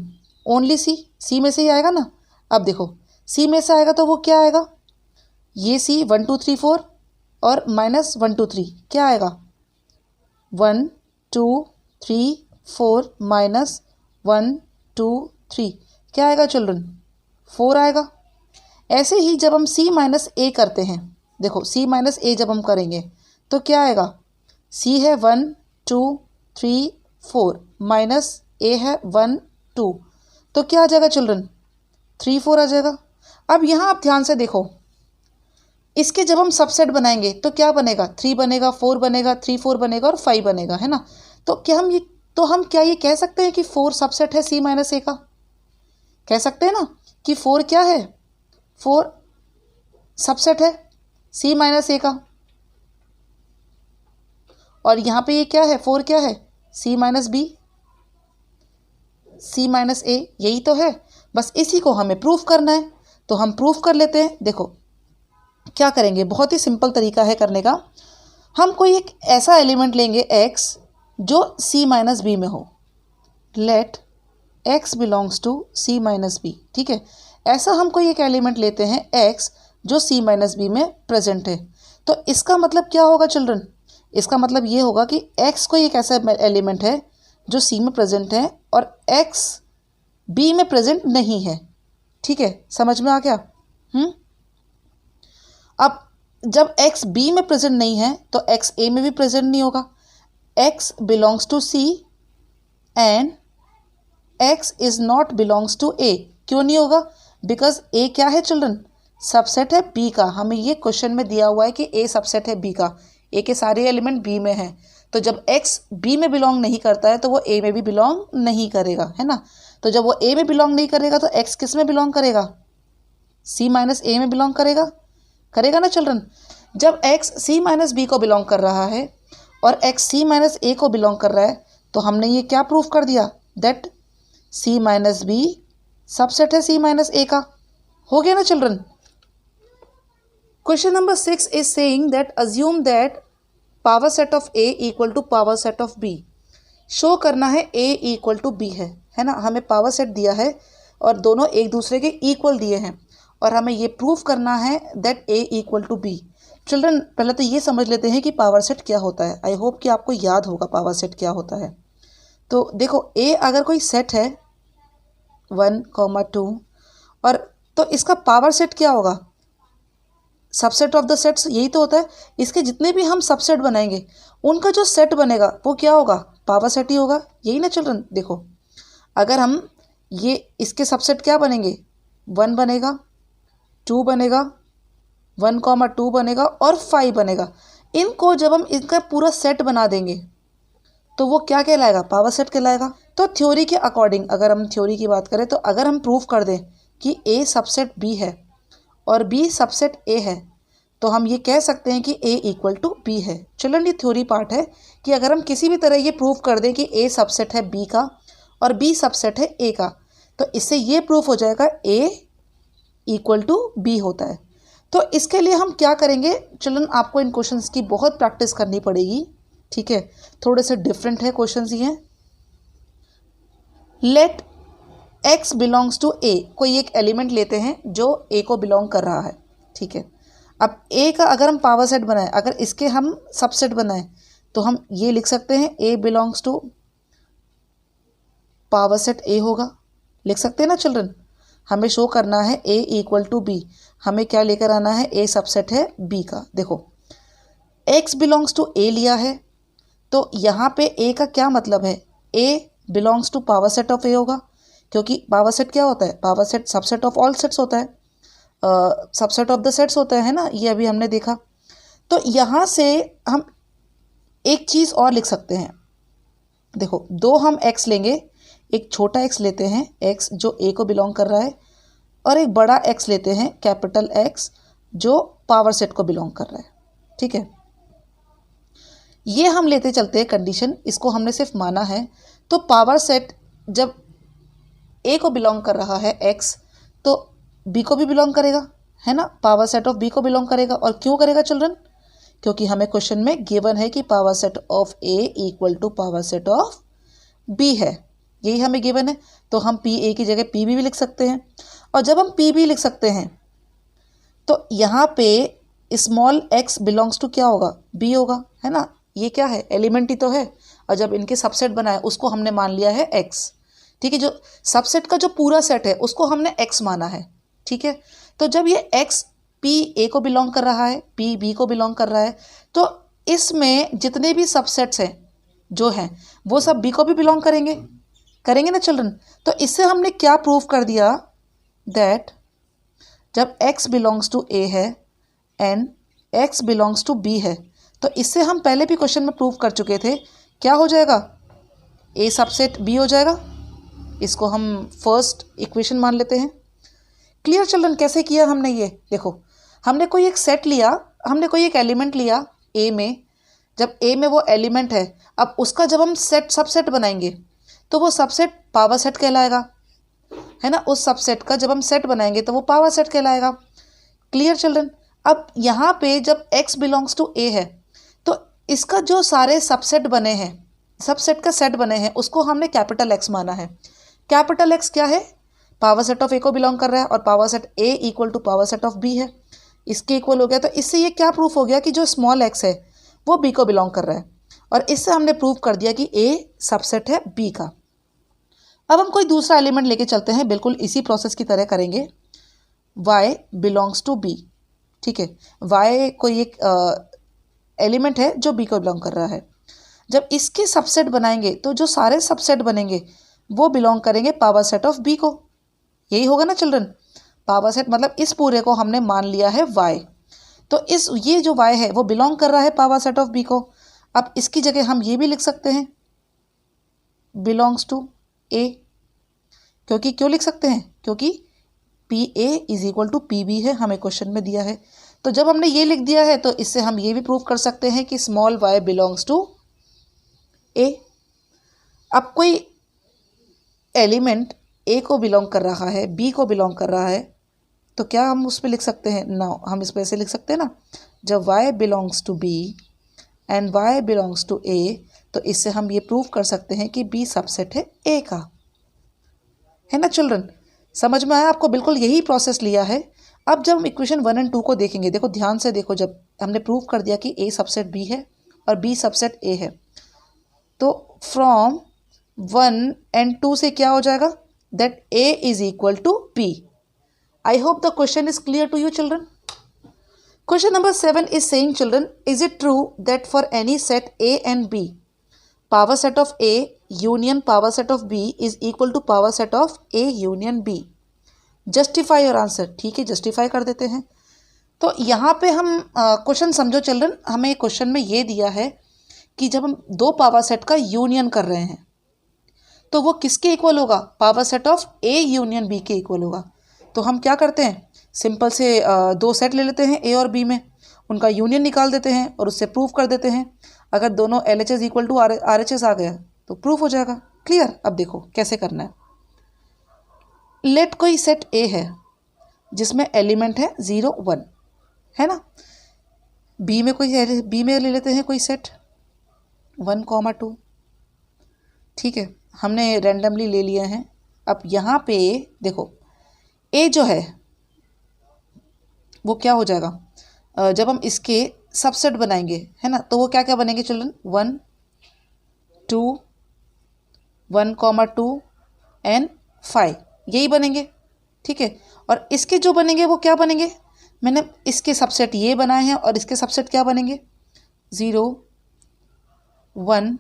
ओनली सी में से ही आएगा ना। अब देखो सी में से आएगा तो वो क्या आएगा, ये सी 1 2 3 4 और माइनस 1 2 3 क्या आएगा 1 2 3 4 माइनस 1 2 3 क्या आएगा चिल्ड्रन 4 आएगा। ऐसे ही जब हम सी माइनस ए करते हैं, देखो सी माइनस ए जब हम करेंगे तो क्या आएगा, सी है 1 2 3 4 माइनस ए है 1 2, तो क्या आ जाएगा चिल्ड्रन 3 4 आ जाएगा। अब यहाँ आप ध्यान से देखो, इसके जब हम सबसेट बनाएंगे तो क्या बनेगा, 3 बनेगा, 4 बनेगा, 3 4 बनेगा और 5 बनेगा, है ना। तो हम क्या ये कह सकते हैं कि 4 सबसेट है सी माइनस ए का, कह सकते हैं ना कि 4 क्या है, 4 सबसेट है सी माइनस ए का। और यहाँ पे ये क्या है, 4 क्या है, सी माइनस बी, सी माइनस ए, यही तो है। बस इसी को हमें प्रूफ करना है, तो हम प्रूफ कर लेते हैं। देखो क्या करेंगे, बहुत ही सिंपल तरीका है करने का। हम कोई एक ऐसा एलिमेंट लेंगे x जो c माइनस बी में हो, let x belongs to c minus B. ठीक है, ऐसा हम कोई एक एलिमेंट लेते हैं x जो c माइनस बी में प्रेजेंट है। तो इसका मतलब क्या होगा चिल्ड्रन? इसका मतलब ये होगा कि x कोई एक ऐसा एलिमेंट है जो C में प्रेजेंट है और x B में प्रेजेंट नहीं है। ठीक है, समझ में आ गया? अब जब x B में प्रेजेंट नहीं है तो x A में भी प्रेजेंट नहीं होगा। x belongs to C and x is not belongs to A। क्यों नहीं होगा? बिकॉज A क्या है चिल्ड्रन? सबसेट है B का। हमें ये क्वेश्चन में दिया हुआ है कि A सबसेट है B का, A के सारे एलिमेंट B में हैं। तो जब x B में बिलोंग नहीं करता है तो वो A में भी बिलोंग नहीं करेगा, है ना। तो जब वो A में बिलोंग नहीं करेगा तो x किस में बिलोंग करेगा? C माइनस A में बिलोंग करेगा, करेगा ना चिल्ड्रन। जब x C माइनस B को बिलोंग कर रहा है और x C माइनस A को बिलोंग कर रहा है तो हमने ये क्या प्रूफ कर दिया? That C minus B subset है C माइनस A का। हो गया ना children. Question number 6 is saying that assume that power set of A equal to power set of B। Show करना है A इक्वल टू B है ना। हमें पावर सेट दिया है और दोनों एक दूसरे के इक्वल दिए हैं और हमें ये प्रूफ करना है that A equal to B। Children पहले तो ये समझ लेते हैं कि पावर सेट क्या होता है। आई होप कि आपको याद होगा पावर सेट क्या होता है। तो देखो A अगर कोई सेट है 1, 2 और तो इसका पावर सेट क्या होगा? सबसेट ऑफ द सेट्स, यही तो होता है। इसके जितने भी हम सबसेट बनाएंगे उनका जो सेट बनेगा वो क्या होगा? पावर सेट ही होगा। यही ना चिल्ड्रन। देखो अगर हम ये इसके सबसेट क्या बनेंगे? 1 बनेगा, 2 बनेगा, 1, 2 बनेगा और 5 बनेगा। इनको जब हम इनका पूरा सेट बना देंगे तो वो क्या कहलाएगा? पावर सेट कहलाएगा। तो थ्योरी के अकॉर्डिंग अगर हम थ्योरी की बात करें तो अगर हम प्रूफ कर दें कि A सबसेट B है और B सबसेट A है तो हम ये कह सकते हैं कि A इक्वल टू B है। चिल्ड्रन ये थ्योरी पार्ट है कि अगर हम किसी भी तरह ये प्रूफ कर दें कि A सबसेट है B का और B सबसेट है A का तो इससे ये प्रूफ हो जाएगा A इक्वल टू B होता है। तो इसके लिए हम क्या करेंगे चिल्ड्रन? आपको इन क्वेश्चंस की बहुत प्रैक्टिस करनी पड़ेगी। ठीक है, थोड़े से डिफरेंट है क्वेश्चंस ये। Let x belongs to A। कोई एक एलिमेंट लेते हैं जो A को बिलोंग कर रहा है। ठीक है, अब A का अगर हम पावर सेट बनाएं, अगर इसके हम सबसेट बनाएं तो हम ये लिख सकते हैं A belongs to power set A होगा। लिख सकते हैं ना चिल्ड्रन। हमें शो करना है A इक्वल टू B। हमें क्या लेकर आना है? A सबसेट है B का। देखो x बिलोंग्स टू A लिया है तो यहाँ पे A का क्या मतलब है? A belongs to power set of A होगा, क्योंकि पावर सेट क्या होता है? Power set subset of all sets होता है, सबसेट ऑफ द सेट्स होता है ना। ये अभी हमने देखा। तो यहाँ से हम एक चीज़ और लिख सकते हैं। देखो दो हम x लेंगे, एक छोटा x लेते हैं x जो A को बिलोंग कर रहा है और एक बड़ा x लेते हैं कैपिटल X जो पावर सेट को बिलोंग कर रहा है। ठीक है, ये हम लेते चलते हैं कंडीशन, इसको हमने सिर्फ माना है। तो पावर सेट जब A को बिलोंग कर रहा है x तो B को भी बिलोंग करेगा, है ना। पावर सेट ऑफ B को बिलोंग करेगा। और क्यों करेगा चिल्ड्रन? क्योंकि हमें क्वेश्चन में गिवन है कि power set of A equal to power set of B है। यही हमें गिवन है तो हम P A की जगह P B भी लिख सकते हैं। और जब हम P B लिख सकते हैं तो यहाँ पे स्मॉल x बिलोंग्स टू क्या होगा? B होगा, है ना। ये क्या है? एलिमेंट ही तो है। और जब इनके सबसेट बनाए उसको हमने मान लिया है x। ठीक है, जो सबसेट का जो पूरा सेट है उसको हमने x माना है। ठीक है, तो जब ये x P A को बिलोंग कर रहा है, P B को बिलोंग कर रहा है तो इसमें जितने भी सबसेट्स हैं जो हैं वो सब B को भी बिलोंग करेंगे, करेंगे ना चिल्ड्रन। तो इससे हमने क्या प्रूफ कर दिया? दैट जब x बिलोंग्स टू A है and x belongs to B है तो इससे हम पहले भी क्वेश्चन में प्रूफ कर चुके थे। क्या हो जाएगा? A सबसेट B हो जाएगा। इसको हम फर्स्ट इक्वेशन मान लेते हैं। Clear children? कैसे किया हमने ये? देखो हमने कोई एक सेट लिया, हमने कोई एक एलिमेंट लिया A में। जब A में वो एलिमेंट है, अब उसका जब हम सेट सबसेट बनाएंगे तो वो सबसेट पावर सेट कहलाएगा, है ना। उस सबसेट का जब हम सेट बनाएंगे तो वो पावर सेट कहलाएगा। Clear children? अब यहाँ पे जब x बिलोंग्स टू A है तो इसका जो सारे सबसेट बने हैं, सबसेट का सेट बने हैं, उसको हमने कैपिटल X माना है। कैपिटल X क्या है? पावर सेट ऑफ A को बिलोंग कर रहा है और power set A equal to power set of B है। इसके इक्वल हो गया। तो इससे ये क्या प्रूफ हो गया कि जो स्मॉल एक्स है वो बी को बिलोंग कर रहा है, और इससे हमने प्रूव कर दिया कि ए सबसेट है बी का। अब हम कोई दूसरा एलिमेंट लेके चलते हैं, बिल्कुल इसी प्रोसेस की तरह करेंगे। y बिलोंग्स टू b, ठीक है। y कोई एक एलिमेंट है जो b को बिलोंग कर रहा है। जब इसके सबसेट बनाएंगे तो जो सारे सबसेट बनेंगे वो बिलोंग करेंगे पावर सेट ऑफ b को। यही होगा ना चिल्ड्रन, पावर सेट मतलब इस पूरे को हमने मान लिया है y, तो ये जो y है वो बिलोंग कर रहा है पावर सेट ऑफ b को। अब इसकी जगह हम ये भी लिख सकते हैं बिलोंग्स टू a, क्योंकि क्यों लिख सकते हैं, क्योंकि P A is equal to P B है, हमें क्वेश्चन में दिया है। तो जब हमने ये लिख दिया है तो इससे हम ये भी प्रूव कर सकते हैं कि स्मॉल y बिलोंग्स टू ए। अब कोई एलिमेंट ए को बिलोंग कर रहा है, बी को बिलोंग कर रहा है, तो क्या हम उस पर लिख सकते हैं ना, हम इस पर ऐसे लिख सकते हैं ना, जब y belongs to B and y belongs to A, तो इससे हम ये प्रूव कर सकते हैं कि b सबसेट है a का, है ना चिल्ड्रन। समझ में आया आपको, बिल्कुल यही प्रोसेस लिया है। अब जब हम इक्वेशन 1 और 2 को देखेंगे, देखो ध्यान से देखो, जब हमने प्रूव कर दिया कि a सबसेट b है और b सबसेट a है, तो फ्रॉम 1 एंड 2 से क्या हो जाएगा, that a is equal to b। I hope the question is clear to you children. Question number 7 is saying children, is it true that for any set a and b, power set of a union power set of b is equal to power set of a union b। Justify your answer, ठीक है, justify कर देते हैं। तो यहाँ पे हम question समझो चिल्ड्रन, हमें क्वेश्चन में ये दिया है कि जब हम दो पावर सेट का यूनियन कर रहे हैं तो वो किसके इक्वल होगा, power set of a union b के इक्वल होगा। तो हम क्या करते हैं, सिंपल से दो सेट ले लेते हैं a और b में, उनका यूनियन निकाल देते हैं और उससे प्रूफ कर देते हैं। अगर दोनों LHS इक्वल टू RHS आ गया तो प्रूफ हो जाएगा। क्लियर। अब देखो कैसे करना है। लेट कोई सेट A है जिसमें एलिमेंट है 0 1, है ना। B में ले लेते हैं कोई सेट 1 2, ठीक है, हमने रैंडमली ले लिए हैं। अब यहाँ पे देखो A जो है वो क्या हो जाएगा, जब हम इसके सबसेट बनाएंगे, है ना, तो वो क्या क्या बनेंगे चिल्ड्रन, 1 2 1 2 एंड 5, यही बनेंगे, ठीक है। और इसके जो बनेंगे वो क्या बनेंगे, मैंने इसके सबसेट ये बनाए हैं और इसके सबसेट क्या बनेंगे, 0 1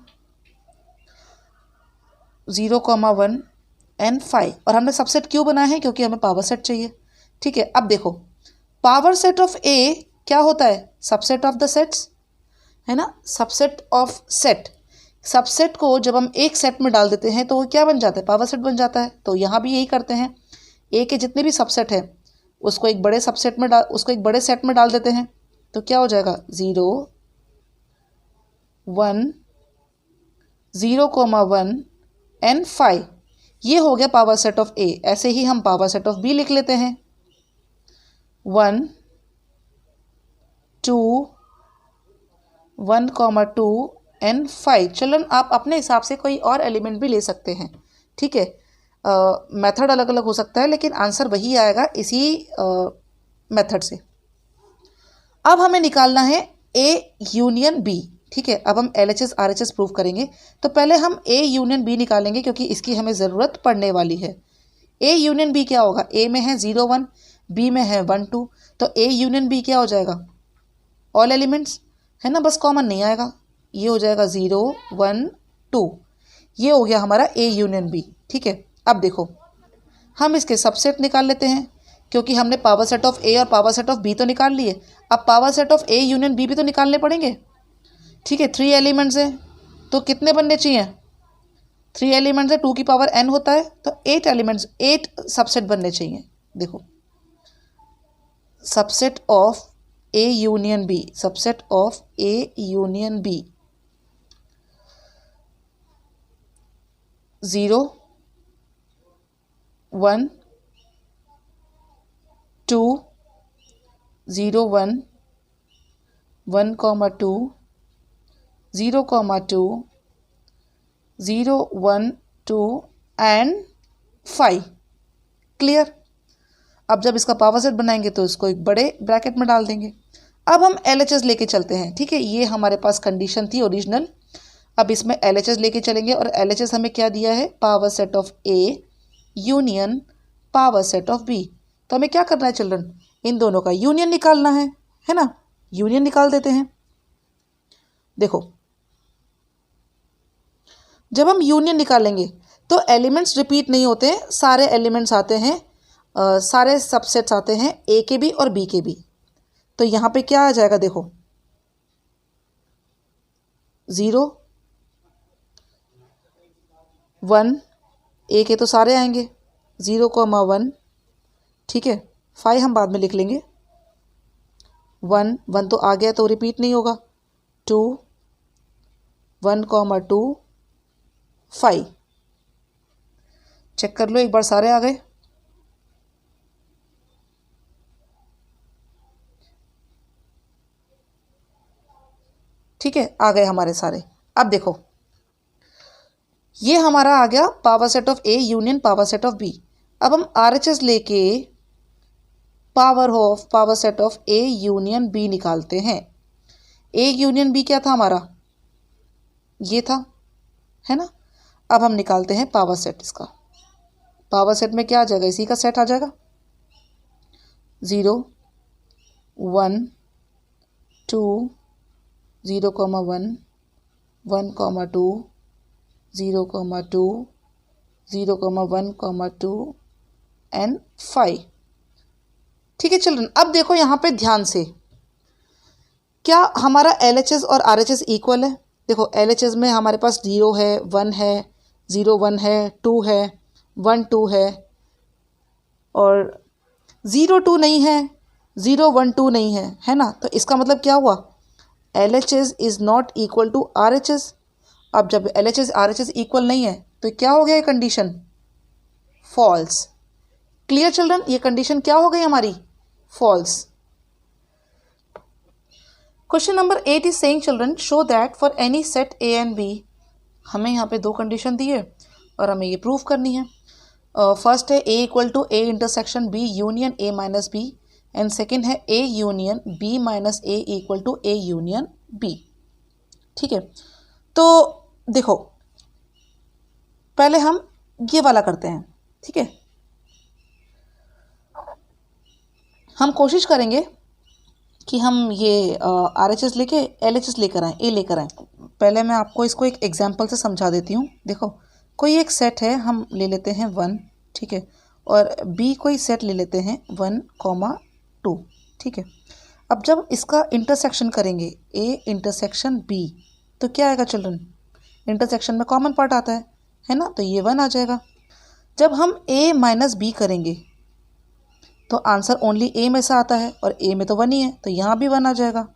एंड 5। और हमने सबसेट क्यों बनाए हैं, क्योंकि हमें पावर सेट चाहिए, ठीक है। अब देखो पावर सेट ऑफ A क्या होता है, सबसेट ऑफ द सेट्स, है ना, सबसेट ऑफ सेट। सबसेट को जब हम एक सेट में डाल देते हैं तो वो क्या बन जाता है, पावर सेट बन जाता है। तो यहाँ भी यही करते हैं, ए के जितने भी सबसेट हैं उसको एक बड़े सेट में डाल देते हैं, तो क्या हो जाएगा 0 1 एंड 5, ये हो गया पावर सेट ऑफ A। ऐसे ही हम पावर सेट ऑफ B लिख लेते हैं 1 2 एंड 5। चिल्ड्रन आप अपने हिसाब से कोई और एलिमेंट भी ले सकते हैं, ठीक है, मेथड अलग अलग हो सकता है लेकिन आंसर वही आएगा इसी मेथड से। अब हमें निकालना है A यूनियन B, ठीक है। अब हम LHS RHS प्रूव करेंगे, तो पहले हम A यूनियन B निकालेंगे क्योंकि इसकी हमें ज़रूरत पड़ने वाली है। A यूनियन B क्या होगा, A में है 0 1, B में है 1 2, तो A यूनियन B क्या हो जाएगा, ऑल एलिमेंट्स, है ना, बस कॉमन नहीं आएगा, ये हो जाएगा 0 1 2, ये हो गया हमारा A यूनियन B, ठीक है। अब देखो हम इसके सबसेट निकाल लेते हैं, क्योंकि हमने पावर सेट ऑफ A और पावर सेट ऑफ B तो निकाल लिए, अब power set of A union B भी तो निकालने पड़ेंगे, ठीक है। 3 एलिमेंट्स हैं तो कितने बनने चाहिए, 3 एलिमेंट्स है, 2 की पावर n होता है, तो 8 सबसेट बनने चाहिए। देखो subset of A union B, subset of A union B 0 1 2 0 1 1 2 0 2 0 1 2 and 5। Clear. अब जब इसका पावर सेट बनाएंगे तो इसको एक बड़े ब्रैकेट में डाल देंगे। अब हम LHS लेके चलते हैं, ठीक है। ये हमारे पास कंडीशन थी ओरिजिनल। अब इसमें LHS लेके चलेंगे और LHS हमें क्या दिया है, power set of A union power set of B। तो हमें क्या करना है चिल्ड्रन, इन दोनों का यूनियन निकालना है ना। यूनियन निकाल देते हैं। देखो जब हम यूनियन निकालेंगे तो एलिमेंट्स रिपीट नहीं होते हैं, सारे एलिमेंट्स आते हैं, सारे सबसेट्स आते हैं A के भी और B के भी। तो यहाँ पे क्या आ जाएगा, देखो 0 1, A के तो सारे आएंगे 0,1, ठीक है। 5 हम बाद में लिख लेंगे। 1 1 तो आ गया तो रिपीट नहीं होगा। 2 1,2 5, चेक कर लो एक बार, सारे आ गए। ठीक है, आ गए हमारे सारे। अब देखो ये हमारा आ गया power set of A union power set of B। अब हम RHS लेके power set of A union B निकालते हैं। A यूनियन B क्या था हमारा, ये था, है ना। अब हम निकालते हैं पावर सेट इसका। पावर सेट में क्या आ जाएगा, इसी का सेट आ जाएगा। 0 1 2 0,1 1,2 0,2 0,1,2 एंड 5। ठीक है चिल्ड्रन, अब देखो यहाँ पे ध्यान से, क्या हमारा LHS और RHS इक्वल है। देखो LHS में हमारे पास 0 है, 1 है, 0 1 है, 2 है, 1 2 है, और 0 2 नहीं है, 0 1 2 नहीं है ना। तो इसका मतलब क्या हुआ, LHS is not equal to RHS। अब जब LHS RHS इक्वल नहीं है तो क्या हो गया ये कंडीशन, फॉल्स। क्लियर चिल्ड्रन, ये कंडीशन क्या हो गई हमारी, false. Question number 8 is saying children show that for any set A and B, हमें यहाँ पे दो कंडीशन दी है और हमें ये प्रूव करनी है। फर्स्ट है A equal to A intersection B union A minus B, and second है A union B minus A equal to A union B। ठीक है, तो देखो पहले हम ये वाला करते हैं। ठीक है, हम कोशिश करेंगे कि हम ये RHS लेके LHS लेकर आएँ, A लेकर आएँ। पहले मैं आपको इसको एक एग्जांपल से समझा देती हूँ। देखो कोई एक सेट है, हम ले लेते हैं 1, ठीक है, और B कोई सेट ले लेते हैं 1,2, ठीक है। अब जब इसका इंटरसेक्शन करेंगे A इंटरसेक्शन B, तो क्या आएगा चिल्ड्रन, इंटरसेक्शन में कॉमन पार्ट आता है ना, तो ये 1 आ जाएगा। जब हम A माइनस B करेंगे तो आंसर ओनली A में से आता है और A में तो 1 ही है, तो यहाँ भी 1 आ जाएगा।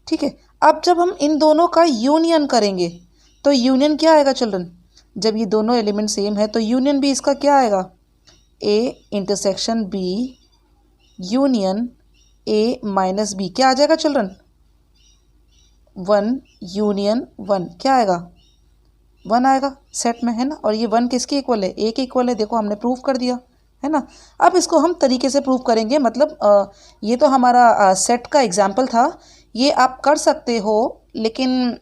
ठीक है, अब जब हम इन दोनों का यूनियन करेंगे तो यूनियन क्या आएगा चिल्ड्रन, जब ये दोनों एलिमेंट सेम है तो यूनियन भी इसका क्या आएगा, A intersection B union A minus B, क्या आ जाएगा चिल्ड्रन, 1 यूनियन 1, क्या आएगा, 1 आएगा सेट में, है ना। और ये 1 किसके इक्वल है, A के इक्वल है। देखो हमने प्रूव कर दिया, है ना। अब इसको हम तरीके से प्रूव करेंगे, मतलब ये तो हमारा सेट का एग्जाम्पल था, ये आप कर सकते हो, लेकिन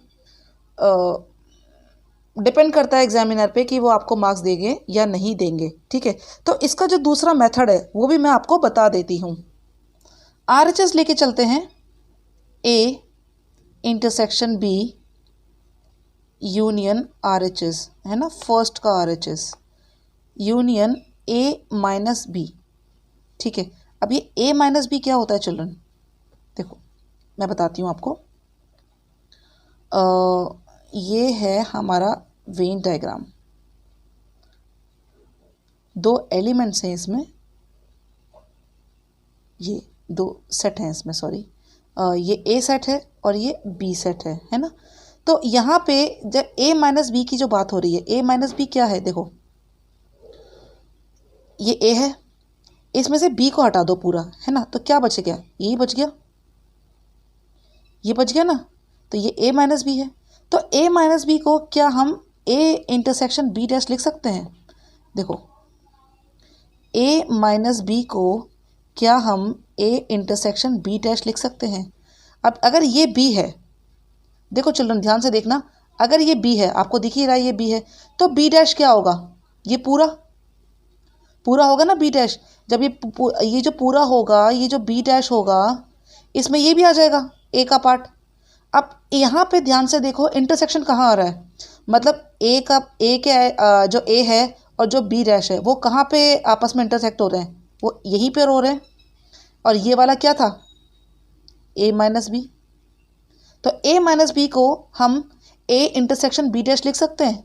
डिपेंड करता है एग्जामिनर पे कि वो आपको मार्क्स देंगे या नहीं देंगे। ठीक है, तो इसका जो दूसरा मेथड है वो भी मैं आपको बता देती हूँ। RHS लेके चलते हैं A intersection B union RHS, है ना, फर्स्ट का RHS union A minus B। ठीक है, अब ये A माइनस B क्या होता है चिल्ड्रन, देखो मैं बताती हूँ आपको। ये है हमारा वेन डायग्राम, दो एलिमेंट्स हैं इसमें, ये दो सेट हैं इसमें, सॉरी, ये A सेट है और ये B सेट है ना। तो यहाँ पे जब A माइनस B की जो बात हो रही है, A माइनस B क्या है, देखो ये A है, इसमें से B को हटा दो पूरा, है ना, तो क्या बच गया, यही बच गया, ये बच गया ना। तो ये A माइनस B है, तो A माइनस B को क्या हम A इंटरसेक्शन B डैश लिख सकते हैं। देखो A माइनस B को क्या हम A इंटरसेक्शन B डैश लिख सकते हैं? अब अगर ये B है, देखो चिल्ड्रन ध्यान से देखना, अगर ये B है, आपको दिख ही रहा है ये B है, तो B डैश क्या होगा? ये पूरा पूरा होगा ना B डैश। जब ये जो पूरा होगा, ये जो B डैश होगा, इसमें ये भी आ जाएगा A का पार्ट। अब यहाँ पे ध्यान से देखो इंटरसेक्शन कहाँ आ रहा है, मतलब A के जो A है और जो B डैश है वो कहाँ पे आपस में इंटरसेक्ट हो रहे हैं? वो यहीं पर हो रहे हैं। और ये वाला क्या था? A minus B. तो A माइनस बी को हम A इंटरसेक्शन B डैश लिख सकते हैं।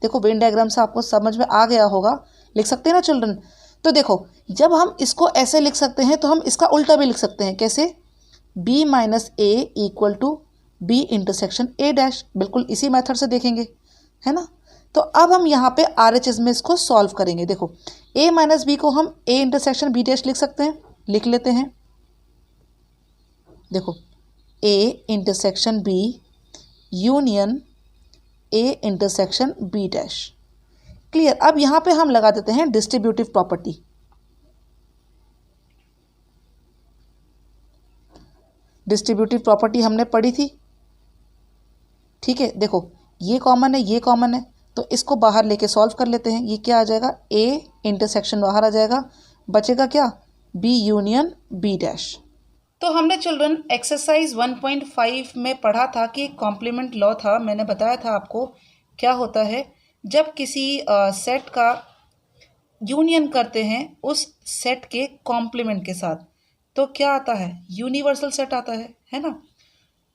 देखो वेन डायग्राम से आपको समझ में आ गया होगा, लिख सकते हैं ना चिल्ड्रन। तो देखो जब हम इसको ऐसे लिख सकते हैं तो हम इसका उल्टा भी लिख सकते हैं। कैसे? B minus A equal to B intersection A dash. बिल्कुल इसी मेथड से देखेंगे, है ना। तो अब हम यहाँ पे RHS में इसको सॉल्व करेंगे। देखो A माइनस बी को हम A इंटरसेक्शन B डैश लिख सकते हैं, लिख लेते हैं। देखो A intersection B union A intersection B dash. Clear. अब यहाँ पे हम लगा देते हैं डिस्ट्रीब्यूटिव प्रॉपर्टी। डिस्ट्रीब्यूटिव प्रॉपर्टी हमने पढ़ी थी, ठीक है। देखो ये कॉमन है, ये कॉमन है, तो इसको बाहर लेके सॉल्व कर लेते हैं। ये क्या आ जाएगा? A इंटरसेक्शन बाहर आ जाएगा, बचेगा क्या? B union B dash. तो हमने चिल्ड्रन एक्सरसाइज 1.5 में पढ़ा था कि कॉम्प्लीमेंट लॉ था। मैंने बताया था आपको क्या होता है जब किसी सेट का यूनियन करते हैं उस सेट के कॉम्प्लीमेंट के साथ, तो क्या आता है? यूनिवर्सल सेट आता है ना।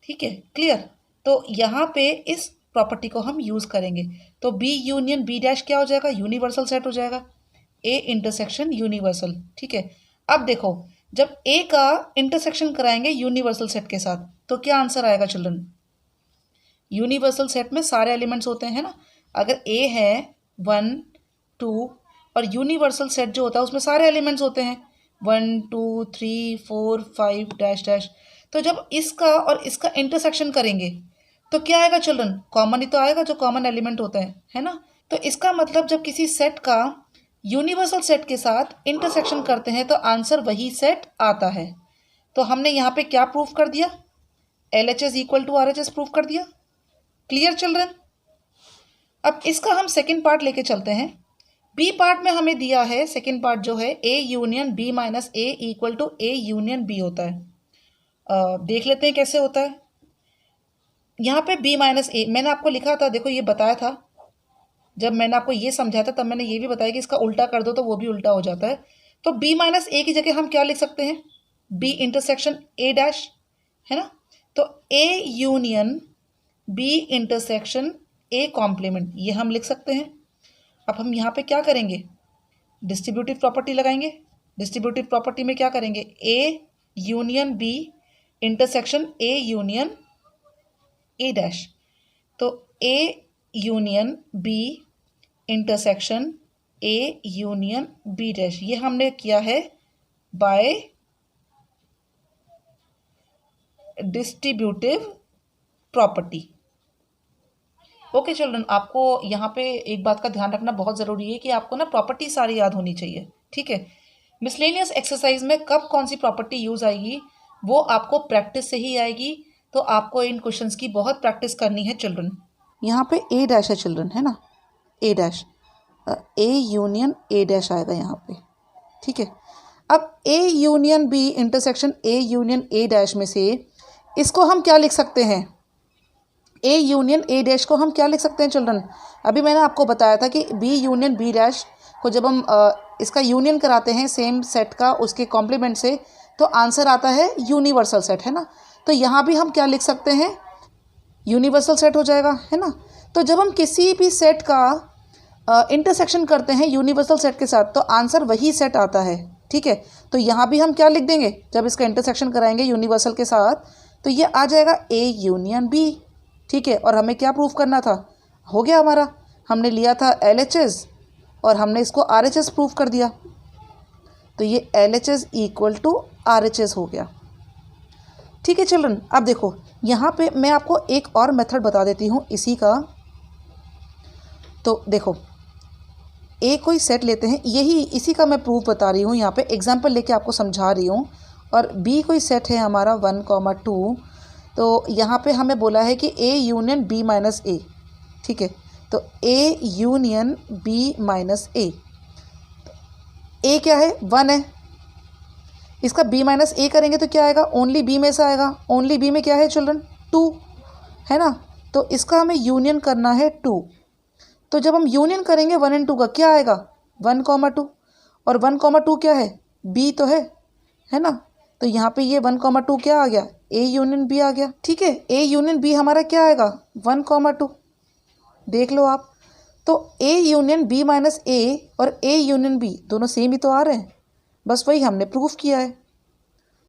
ठीक है, क्लियर। तो यहाँ पे इस प्रॉपर्टी को हम यूज़ करेंगे। तो B यूनियन B डैश क्या हो जाएगा? यूनिवर्सल सेट हो जाएगा। A intersection universal. ठीक है। अब देखो जब A का इंटरसेक्शन कराएंगे यूनिवर्सल सेट के साथ तो क्या आंसर आएगा चिल्ड्रन? यूनिवर्सल सेट में सारे एलिमेंट्स होते हैं ना। अगर A है 1 2 और यूनिवर्सल सेट जो होता है उसमें सारे एलिमेंट्स होते हैं 1 2 3 4 5 डैश डैश। तो जब इसका और इसका इंटरसेक्शन करेंगे तो क्या आएगा चिल्ड्रन? कॉमन ही तो आएगा, जो कॉमन एलिमेंट होता है ना। तो इसका मतलब जब किसी सेट का यूनिवर्सल सेट के साथ इंटरसेक्शन करते हैं तो आंसर वही सेट आता है। तो हमने यहाँ पे क्या प्रूफ कर दिया? LHS equal to RHS proof कर दिया। Clear children. अब इसका हम सेकेंड पार्ट लेके चलते हैं। बी पार्ट में हमें दिया है सेकेंड पार्ट जो है A union B minus A equal to A union B होता है। देख लेते हैं कैसे होता है। यहाँ पे B माइनस A मैंने आपको लिखा था, देखो ये बताया था। जब मैंने आपको ये समझाया था तब मैंने ये भी बताया कि इसका उल्टा कर दो तो वो भी उल्टा हो जाता है। तो B माइनस A की जगह हम क्या लिख सकते हैं? B इंटरसेक्शन A डैश, है ना। तो A union B intersection A complement, ये हम लिख सकते हैं। अब हम यहाँ पे क्या करेंगे? डिस्ट्रीब्यूटिव प्रॉपर्टी लगाएंगे। डिस्ट्रीब्यूटिव प्रॉपर्टी में क्या करेंगे? A union B intersection A union A dash. तो A union B intersection A union B dash, ये हमने किया है bye distributive property. Okay children, आपको यहाँ पे एक बात का ध्यान रखना बहुत ज़रूरी है कि आपको ना प्रॉपर्टी सारी याद होनी चाहिए। ठीक है। मिसलेनियस एक्सरसाइज में कब कौन सी प्रॉपर्टी यूज़ आएगी वो आपको प्रैक्टिस से ही आएगी। तो आपको इन क्वेश्चंस की बहुत प्रैक्टिस करनी है चिल्ड्रन। यहाँ पे A डैश है चिल्ड्रन, है ना। A dash, A union A dash आएगा यहाँ पे। ठीक है। अब A union B intersection A union A dash में से इसको हम क्या लिख सकते हैं? A यूनियन A डैश को हम क्या लिख सकते हैं चिल्ड्रन? अभी मैंने आपको बताया था कि B यूनियन B डैश को जब हम इसका यूनियन कराते हैं सेम सेट का उसके कॉम्प्लीमेंट से तो आंसर आता है यूनिवर्सल सेट, है ना। तो यहाँ भी हम क्या लिख सकते हैं? यूनिवर्सल सेट हो जाएगा, है ना। तो जब हम किसी भी सेट का इंटरसेक्शन करते हैं यूनिवर्सल सेट के साथ तो आंसर वही सेट आता है। ठीक है। तो यहाँ भी हम क्या लिख देंगे? जब इसका इंटरसेक्शन कराएंगे यूनिवर्सल के साथ तो ये आ जाएगा A यूनियन B। ठीक है। और हमें क्या प्रूफ करना था? हो गया हमारा, हमने लिया था LHS और हमने इसको RHS प्रूफ कर दिया। तो ये LHS इक्वल टू RHS हो गया। ठीक है चिल्ड्रन। अब देखो यहाँ पे मैं आपको एक और मेथड बता देती हूँ इसी का। तो देखो ए कोई सेट लेते हैं, यही इसी का मैं प्रूफ बता रही हूँ, यहाँ पे एग्जांपल लेके आपको समझा रही हूँ। और बी कोई सेट है हमारा 1,2, तो यहाँ पे हमें बोला है कि ए यूनियन बी माइनस ए, ठीक है। तो ए यूनियन बी माइनस ए, ए क्या है 1 है, इसका बी माइनस ए करेंगे तो क्या आएगा, ओनली बी में से आएगा। ओनली बी में क्या है चिल्ड्रन, 2 है ना। तो इसका हमें यूनियन करना है 2। तो जब हम यूनियन करेंगे 1 और 2 का क्या आएगा 1,2, और 1,2 क्या है, बी तो है ना। तो यहाँ पे ये 1,2 क्या आ गया, ए यूनियन बी आ गया, ठीक है। ए यूनियन बी हमारा क्या आएगा 1,2, देख लो आप। तो ए यूनियन बी माइनस ए और ए यूनियन बी दोनों सेम ही तो आ रहे हैं, बस वही हमने प्रूफ किया है।